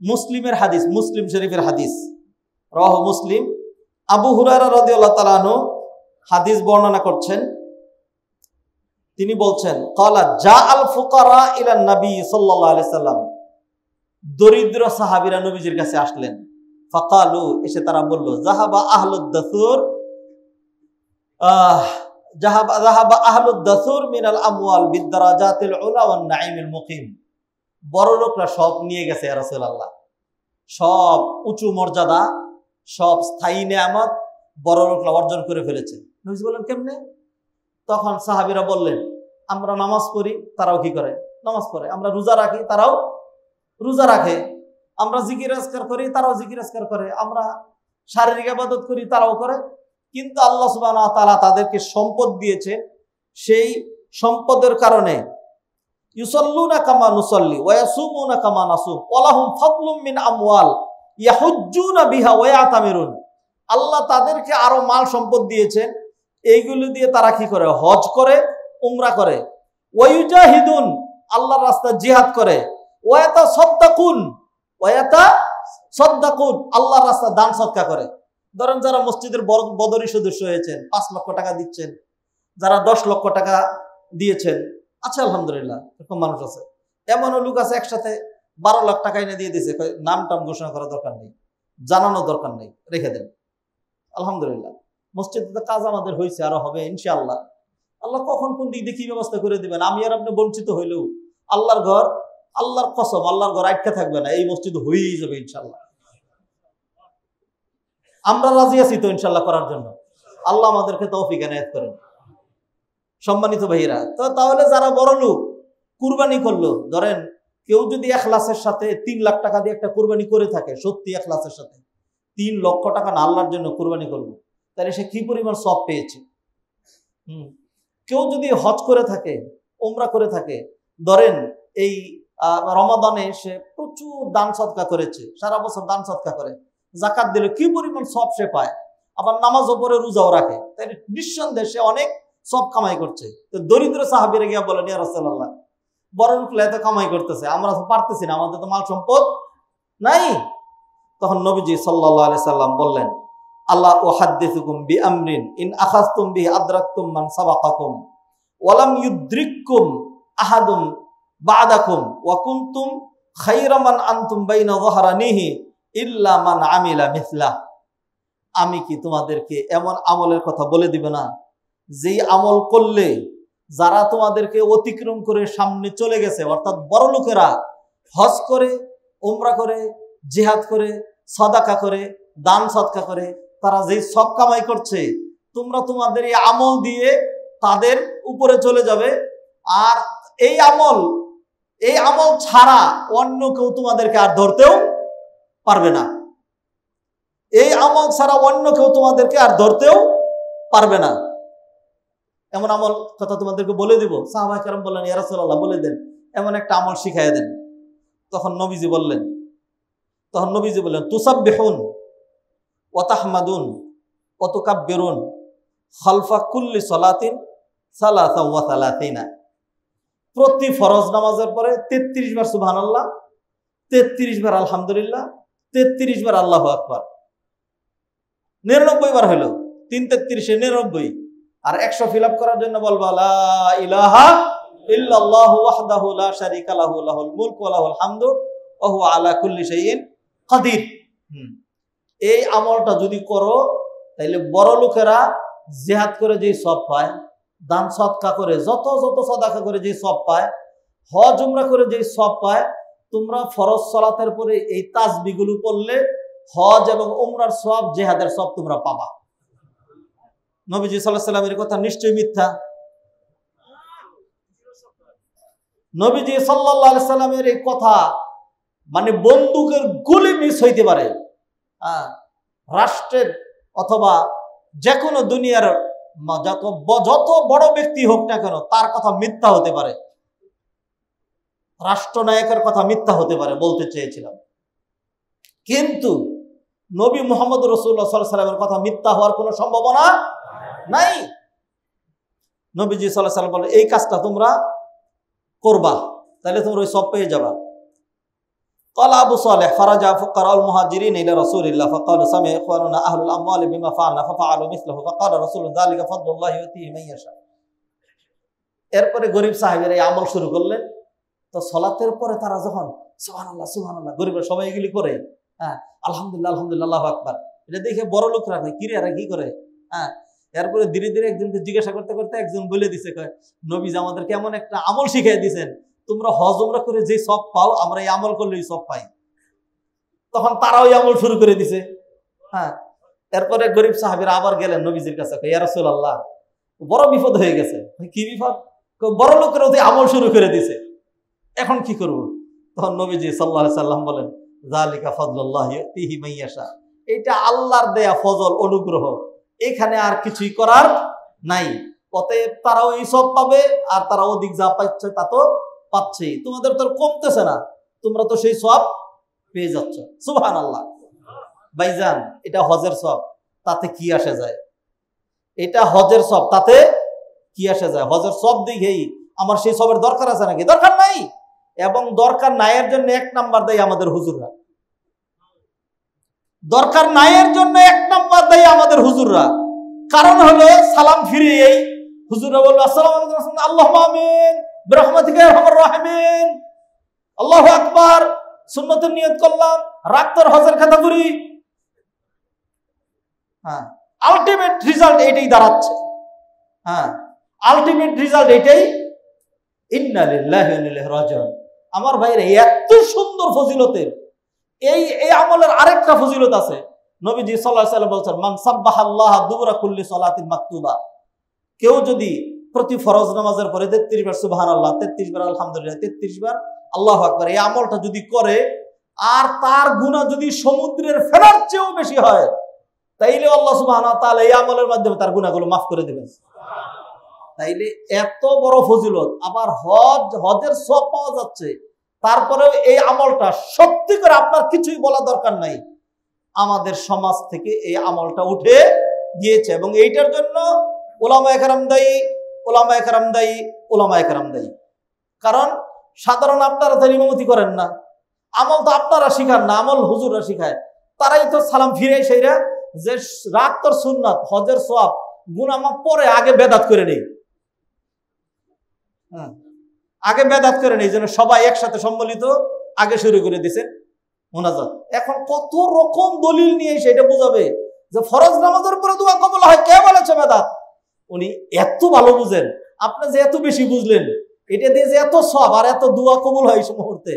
মুসলিমের হাদিস, মুসলিম শরীফের হাদিস, রাওয়াহু মুসলিম। আবু হুরায়রা রাদিয়াল্লাহু তাআলা আনহু হাদিস বর্ণনা করছেন, তিনি বলছেন, ক্বালা জাআল ফুকারা ইলা নবী সাল্লাল্লাহু আলাইহি সাল্লাম, দরিদ্র সাহাবীরা নবীজির কাছে আসলেন। ফাকালু, এসে তারা বলল, যাহাবা আহলুদ দাসুর, যাহাবা আহলুদ দাসুর মিনাল আমওয়াল বিদ্দারাজাতিল উলা ওয়ান নাঈমিল মুকিম, বড় লোকরা সব নিয়ে গেছে ইয়া রাসূলুল্লাহ, সব উঁচু মর্যাদা, সব স্থায়ী নেয়ামত বড় লোকরা অর্জন করে ফেলেছে। নবী বললেন কেমনে? তখন সাহাবীরা বললেন, আমরা নামাজ পড়ি, তারাও কি করে? নামাজ পড়ে। আমরা রোজা রাখি, তারাও রোজা রাখে। আমরা জিকির আজকার করি, তারাও জিকির আজকার করে। আমরা শারীরিক ইবাদত করি, তারাও করে। কিন্তু আল্লাহ সুবহানাহু ওয়া তাআলা তাদেরকে সম্পদ দিয়েছে, সেই সম্পদের কারণে ইউসাল্লুনা কামা নুসাল্লি ওয়া ইয়াসুমুনা কামা নাসুম ওয়া লাহুম ফাদলুম মিন আমওয়াল ইয়াহুজ্জুনা বিহা ওয়া ইয়াতামিরুন, আল্লাহ তাদেরকে আরো মাল সম্পদ দিয়েছেন, এইগুলো দিয়ে তারা কি করে? হজ করে, উমরা করে। ওয়া ইউজাহিদুন, আল্লাহর রাস্তায় জিহাদ করে। ওয়া ইয়াতাসাদ্দাকুন, আল্লাহর রাস্তায় দান সদকা করে। ধরেন যারা মসজিদের বদরি সদস্য হয়েছেন 5 লক্ষ টাকা দিচ্ছেন, যারা 10 লক্ষ টাকা দিয়েছেন, আচ্ছা আলহামদুলিল্লাহ, এরকম মানুষ আছে। এমনও লোক আছে একসাথে 12 লাখ টাকা এনে দিয়ে দিয়েছে, নাম টাম ঘোষণা করার দরকার নেই, জানানোর দরকার নেই, রেখে দেন। আলহামদুলিল্লাহ, মসজিদে কাজ আমাদের হয়েছে, আরো হবে ইনশাআল্লাহ। আল্লাহ কখন কোন দিক দিয়ে কি ব্যবস্থা করে দিবেন, আমি আর আপনি বঞ্চিত হইলেও আল্লাহর ঘর, আল্লাহর কসম, আল্লাহর ঘর আটকে থাকবে না, এই মসজিদ হয়েই যাবে ইনশাআল্লাহ। আমরা রাজি আছি তো ইনশাআল্লাহ করার জন্য, আল্লাহ আমাদেরকে তৌফিক এনায়েত করেন। সম্মানিত ভাইরা, তো তাহলে যারা বড় লোক কুরবানি করলো, ধরেন কেউ যদি ইখলাসের সাথে 3 লাখ টাকা দিয়ে একটা কুরবানি করে থাকে, সত্যি ইখলাসের সাথে 3 লক্ষ টাকা না আল্লাহর জন্য কুরবানি করবো, তাহলে সে কি পরিমাণ সওয়াব পেয়েছে। কেউ যদি হজ করে থাকে, উমরা করে থাকে, ধরেন এই রমাদানে সে প্রচুর দান সদকা করেছে, সারা বছর দান সদকা করে, যাকাত দিলে কি পরিমাণ সওয়াব সে পায়, আবার নামাজও পড়ে রোজাও রাখে, তাহলে নিঃসন্দেহে সে অনেক সব কামাই করছে। তো দরিদ্র সাহাবীরা গিয়া বলেন, ইয়া রাসূলুল্লাহ, বড় লোকরা এত কামাই করতেছে, আমরা তো পারতেছি না, আমাদের তো মাল সম্পদ নাই। তখন নবীজি সাল্লাল্লাহু আলাইহি সাল্লাম বললেন, আল্লাহ উহাদ্দিসুকুম বিআমরিন ইন আখাযতুম বিহি আদরাকতুম মান সাবাকাকুম ওয়া লাম ইউদরিককুম আহাদুম বা'দাকুম ওয়া কুনতুম খায়রা মান আনতুম বাইনা যহরানিহি ইল্লা মান আমিলা মিসলা। আমি কি তোমাদেরকে এমন আমলের কথা বলে দিব না, যেই আমল করলে যারা তোমাদেরকে অতিক্রম করে সামনে চলে গেছে, অর্থাৎ বড় লোকেরা হজ করে, উমরা করে, জিহাদ করে, সাদাকা করে, দান সদকা করে, তারা যেই সব কামাই করছে, তোমরা তোমাদের এই আমল দিয়ে তাদের উপরে চলে যাবে। আর এই আমল ছাড়া অন্য কেউ তোমাদেরকে আর ধরতেও পারবে না। এই আমল ছাড়া অন্য কেউ তোমাদেরকে আর ধরতেও পারবে না। এমন আমল কথা তোমাদেরকে বলে দিব। সাহাবায়ে কেরাম বললেন, ইয়া রাসূলুল্লাহ, বলে দেন, এমন একটা আমল শিখাইয়া দেন। তখন নবীজি বললেন, তুসাব্বিহুন ওয়া তাহমাদুন ওয়া তুকাব্বিরুন খালফা কুল্লি সালাতিন সালাসা ওয়া সালাসিনা। প্রতি ফরজ নামাজের পরে 33 বার সুবহানাল্লাহ, 33 বার আলহামদুলিল্লাহ, 33 বার আল্লাহু আকবার। 99 বার হলো, 3 33 99। আর 100 ফিল আপ করার জন্য বলবা, লা ইলাহা ইল্লাল্লাহু ওয়াহদাহু লা শারীকা লাহু লাহুল মুলকু ওয়া লাহুল হামদু ওয়া হুয়া আলা কুল্লি শাইইন কাদির। এই আমলটা যদি করো, তাহলে বড় লোকেরা জিহাদ করে যেই সওয়াব পায়, দান সদকা করে যত সাদাকা করে যেই সওয়াব পায়, হজ উমরা করে যেই সওয়াব পায়, তোমরা ফরজ সালাতের পরে এই তাসবিহগুলো পড়লে হজ এবং উমরার সওয়াব, জিহাদের সওয়াব তোমরা পাবা। নবীজি সাল্লাল্লাহু আলাইহি সাল্লামের কথা নিশ্চয়ই মিথ্যা? নবীজি সাল্লাল্লাহু আলাইহি সাল্লামের এই কথা মানে বন্দুকের গুলি মিস হইতে পারে, রাষ্ট্রের অথবা যে কোনো দুনিয়ার যত বড় ব্যক্তি হোক না কেন, তার কথা মিথ্যা হতে পারে, রাষ্ট্রনায়কের কথা মিথ্যা হতে পারে, বলতে চেয়েছিলাম। কিন্তু নবী মুহাম্মদ রাসূলুল্লাহ সাল্লাল্লাহু আলাইহি সাল্লামের কথা মিথ্যা হওয়ার কোনো সম্ভাবনা নাই। নবীজি সাল্লাল্লাহু আলাইহি সাল্লাম বলে, এই কাজটা তোমরা করবা, তাহলে তোমরা ওই সব পেয়ে যাবা। قال أبو صالح فرجع فقراء المهاجرين إلى رسول الله فقالوا سمع إخواننا أهل الأموال بما فعلنا ففعلوا مثله فقال رسول ذلك فضل الله يؤتيه من يشاء। এরপরে গরিব সাহেবের এই আমল শুরু করলেন। তো সালাতের পরে তারা যখন সুবহানাল্লাহ সুবহানাল্লাহ, গরিবের সবাই এগুলি করে, আলহামদুলিল্লাহ আলহামদুলিল্লাহ আল্লাহু আকবার, এটা দেখে বড় লোকরা কয়, কি রে এরা কি করে? এরপরে ধীরে ধীরে একজনকে জিজ্ঞাসা করতে করতে একজন বলে দিছে, কয় নবীজি আমাদেরকে এমন একটা আমল শিখিয়ে দিয়েছেন, তোমরা হজ উমরা করে যে সব পাও, আমরা এই আমল করলে সব পাই। তখন তারা ওই আমল শুরু করে দিছে। এরপরে গরিব সাহাবীরা আবার গেলেন নবীজির কাছে, ইয়া রাসূলুল্লাহ, বড় বিপদ হয়ে গেছে। কি বিপদ? বড় লোকেরা যে আমল শুরু করে দিছে, এখন কি করব? তখন নবীজি সাল্লাল্লাহু আলাইহি সাল্লাম বলেন, যালিকা ফাদলুল্লাহ ইউতিহি মান ইয়াশা। এটা আল্লাহর দেয়া ফজল, অনুগ্রহ, এখানে আর কিছুই করার নাই। অতএব তারাও এই সব পাবে, আর তারা অধিক যা পাচ্ছে তা তো পাচ্ছে, তোমাদের তো কমতেছে না, তোমরা তো সেই সব পেয়ে যাচ্ছ। সুবহানাল্লাহ। ভাইজান, এটা হজের সব, তাতে কি আসে যায়? এটা হজের সব, তাতে কি আসে যায়? হজের সব দেখেই আমার সেই সবের দরকার আছে নাকি? দরকার নাই। এবং দরকার নাই এর জন্য 1 নাম্বার দেয় আমাদের হুজুররা। দরকার নাই এর জন্য 1 নম্বর দায়ী আমাদের হুজুররা। কারণ হলো সালাম ফিরে এই হুজুররা বলল আসসালামু আলাইকুম, আল্লাহুম্মা আমিন বিরহমাতিকা ইয়া আরহামার রাহিমিন, আল্লাহু আকবার, সুন্নতের নিয়ত করলাম, রাক্তর হজের খাতা করি। হ্যাঁ, আলটিমেট রেজাল্ট এটাই দাঁড়াচ্ছে। হ্যাঁ, আলটিমেট রেজাল্ট এটাই। ইন্না লিল্লাহি ওয়া ইন্না ইলাইহি রাজিউন। আমার ভাইরা, এত সুন্দর ফজিলতের এই আমলের আরেকটা ফজিলত আছে। নবীজি সাল্লাল্লাহু আলাইহি ওয়াসাল্লাম বলেছেন, মান সাব্বাহাল্লাহ দুবরা কুল্লি সালাতিন মাকতুবা। কেউ যদি প্রতি ফরজ নামাজের পরে 33 বার সুবহানাল্লাহ, 33 বার আলহামদুলিল্লাহ, 33 বার আল্লাহু আকবার, এই আমলটা যদি করে আর তার গুনাহ যদি সমুদ্রের ফেনার চেয়েও বেশি হয়, তাইলে আল্লাহ সুবহানাহু ওয়া তাআলা এই আমলের মাধ্যমে তার গুনাহগুলো মাফ করে দেবেন। তাইলে এত বড় ফজিলত, আবার হজের সওয়াব পাওয়া যাচ্ছে, তারপরেও এই আমলটা সত্যি করে আপনার কিছুই বলা দরকার নাই, আমাদের সমাজ থেকে এই আমলটা উঠে গিয়েছে। এবং এইটার জন্য উলামায়ে কেরাম দায়ী, উলামায়ে কেরাম দায়ী, উলামায়ে কেরাম দায়ী। কারণ সাধারণ আপনারা তো ইমামতি করেন না, আমল তো আপনারা শিখান না, আমল হুজুররা শিখায়। তারাই তো সালাম ফিরে সেইরা যে রাক্তর সুন্নাত, হজের সওয়াব, গুনাহ মাফ পরে আগে বেদাত করে নেই। আগে বেদাত করে নেই, যেন সবাই একসাথে সম্মিলিত আগে শুরু করে দিয়েছেন মুনাজাত। এখন কত রকম দলিল নিয়ে সেটা বোঝাবে যে ফরজ নামাজের পরে দোয়া কবুল হয়, কে বলেছে বেদাত? উনি এত ভালো বুঝেন, আপনি যে এত বেশি বুঝলেন, এটা দিয়ে যে এত সওয়াব আর এত দোয়া কবুল হয় এই মুহূর্তে,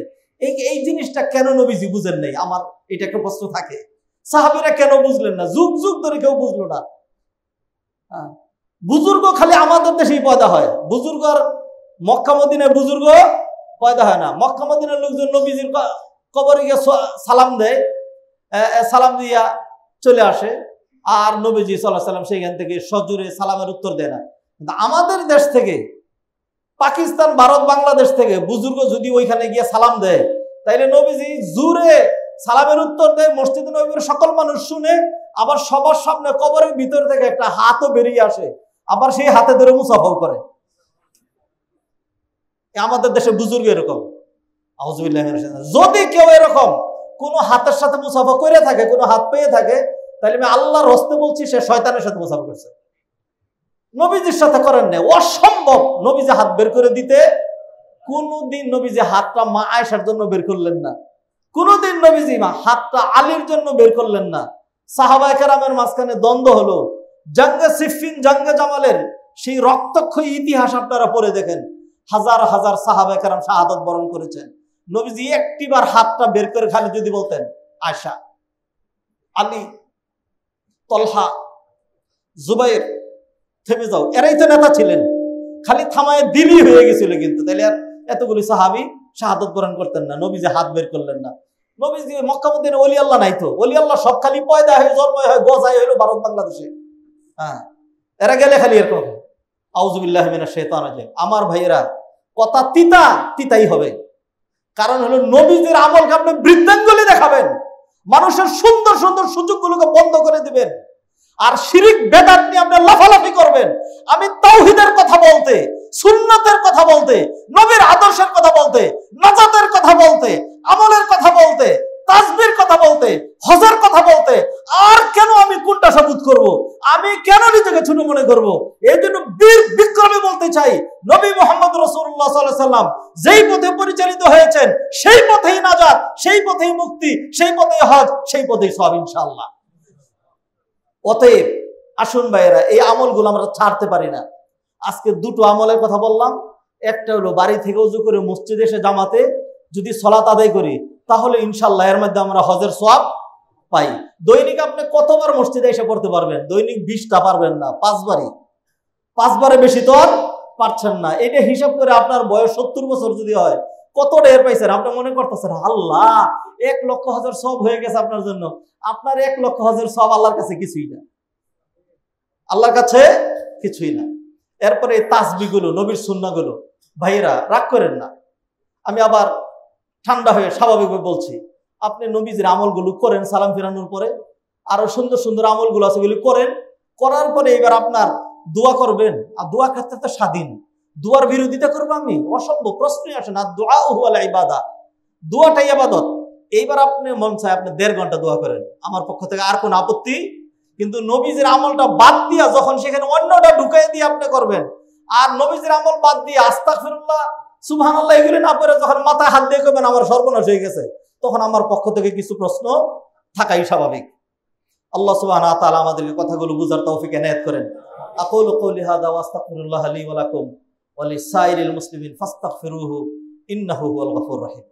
এই জিনিসটা কেন নবীজি বুঝেন নাই? আমার এটা একটা প্রশ্ন থাকে। সাহাবীরা কেন বুঝলেন না? যুগ যুগ ধরে কেউ বুঝলো না। বুজুর্গ খালি আমাদের দেশেই পয়দা হয়, বুজুর্গ আর মক্কা মদিনায় বুজুর্গ পয়দা হয় না। মক্কা মদিনার লোকজন নবীজির কবরে গিয়ে সালাম দেয়, সালাম দিয়া চলে আসে, আর নবীজি সাল্লাল্লাহু আলাইহি ওয়াসাল্লাম সেখান থেকে সজোরে সালামের উত্তর দেয় না। কিন্তু আমাদের দেশ থেকে, পাকিস্তান, ভারত, বাংলাদেশ থেকে বুজুর্গ যদি ওইখানে গিয়ে সালাম দেয়, তাইলে নবীজি জোরে সালামের উত্তর দেয়, মসজিদে নববীর সকল মানুষ শুনে, আবার সবার সামনে কবরের ভিতর থেকে একটা হাতও বেরিয়ে আসে, আবার সেই হাতে ধরে মুসাফাও করে। আমাদের দেশে বুজুর্গ এরকম। আউযুবিল্লাহি মিনাশ শাইতানির রাজিম। যদি কেউ এরকম কোন হাতের সাথে মুসাফা করে থাকে, কোন হাত পেয়ে থাকে, তাহলে আমি আল্লাহর হস্তে বলছি সে শয়তানের সাথে মুসাফা করছে, নবীজির সাথে করেন না। অসম্ভব নবীজি হাত বের করে দিতে। কোনদিন নবীজি হাতটা মা আয়েশার জন্য বের করলেন না, কোনদিন নবীজি হাতটা আলীর জন্য বের করলেন না। সাহাবায়ে কেরামের মাঝখানে দ্বন্দ্ব হলো, জঙ্গে সিফফিন, জঙ্গে জামালের সেই রক্তক্ষয়ী ইতিহাস আপনারা পড়ে দেখেন। হাজার হাজার সাহাবায়ে কেরাম শাহাদাত বরণ করেছেন। নবীজি একটিবার হাতটা বের করে খালি যদি বলতেন আয়েশা, আলী, তলহা, জুবাইর, থেমে যাও, এরাই তো নেতা ছিলেন, খালি থামায় দিলই হয়ে গেছিল। কিন্তু তাহলে আর এতগুলি সাহাবী শাহাদাত বরণ করতেন না, নবীজি হাত বের করলেন না। নবীজি মক্কা মদিনায় ওলি আল্লাহ নাই তো, ওলি আল্লাহ সব খালি পয়দা হয়ে জন্ম হয় গজায় হইলো ভারত বাংলাদেশে। হ্যাঁ, এরা গেলে খালি এরকম। আউযুবিল্লাহি মিনাশ শাইতানির রাজিম। আমার ভাইয়েরা, কথা তিতা তিতাই হবে। কারণ হলো নবীজির আমলকে আপনি বৃদ্ধাঙ্গুলি দেখাবেন, মানুষের সুন্দর সুন্দর সুযোগগুলোকে বন্ধ করে দিবেন, আর শিরিক বেদাত নিয়ে আপনি লাফালাফি করবেন। আমি তাওহীদের কথা বলতে, সুন্নতের কথা বলতে, নবীর আদর্শের কথা বলতে, নাজাতের কথা বলতে, আমলের কথা বলতে, তাসবির কথা বলতে, হজের কথা বলতে, আর কেন আমি কোনটা সাবুত করব? আমি কেন নিজেকে ছোট মনে করব? এই জন্য বীর বিক্রমে বলতে চাই, নবী মুহাম্মদ রাসূলুল্লাহ সাল্লাল্লাহু আলাইহি ওয়াসাল্লাম যেই পথে পরিচালিত হয়েছেন, সেই পথেই নাজাত, সেই পথেই মুক্তি, সেই পথেই হজ, সেই পথেই সওয়াব ইনশাআল্লাহ। অতএব আসুন ভাইয়েরা, এই আমলগুলো আমরা ছাড়তে পারি না। আজকে দুটো আমলের কথা বললাম। একটা হলো বাড়ি থেকে ওযু করে মসজিদে এসে জামাতে যদি সালাত আদায় করি, তাহলে ইনশাআল্লাহ এর মধ্যে আমরা হজের সওয়াব পাই। দৈনিক আপনি কতবার মসজিদে এসে পড়তে পারবেন? দৈনিক 20টা পারবেন না, 5বারে বেশি তো আর পারছেন না। এটা হিসাব করে আপনার বয়স 70 বছর যদি হয়, কত ঢের পাইছেন? আপনি মনে করতেছেন আল্লাহ 1 লক্ষ হজের সওয়াব হয়ে গেছে আপনার জন্য। আপনার 1 লক্ষ হজের সওয়াব আল্লাহর কাছে কিছুই না, আল্লাহর কাছে কিছুই না। এরপরে এই তাসবিহগুলো, নবীর সুন্নাহগুলো, ভাইয়েরা রাগ করেন না, আমি আবার ঠান্ডা হয়ে স্বাভাবিকভাবে বলছি, আপনি নবীজির আমলগুলো করেন সালাম ফিরানোর পরে, আরো সুন্দর সুন্দর আমলগুলো আছে এগুলি করেন। করার পরে এবার আপনার দোয়া করবেন, আর দোয়া ক্ষেত্রে তো স্বাধীন, দোয়ার বিরোধিতা করবো আমি? অসম্ভব, প্রশ্নই আসে না। দুআ হুয়াল ইবাদা, দোয়াটাই ইবাদত। এইবার আপনি মন চায় আপনি 1.5 ঘন্টা দোয়া করেন, আমার পক্ষ থেকে আর কোনো আপত্তি। কিন্তু নবীজির আমলটা বাদ দিয়া যখন সেখানে অন্যটা ঢুকাই দিয়ে আপনি করবেন, আর নবীজির আমল বাদ দিয়ে আস্তাগফিরুল্লাহ সুবহানাল্লাহ এগুলি না পড়ে যখন মাথায় হাত দিয়ে করবেন আমার সর্বনাশ হয়ে গেছে, তখন আমার পক্ষ থেকে কিছু প্রশ্ন থাকাই স্বাভাবিক। আল্লাহ সুবহানাহু ওয়া তাআলা আমাদেরকে কথাগুলো বুঝার তৌফিক এনায়েত করেন। আকুলু কওলি হাযা ওয়া আস্তাগফিরুল্লাহ লি ওয়া লাকুম ওয়া লিসাইরিল মুসলিমিন ফাস্তাগফিরুহু ইন্নাহু হুয়াল গফুরুর রহিম।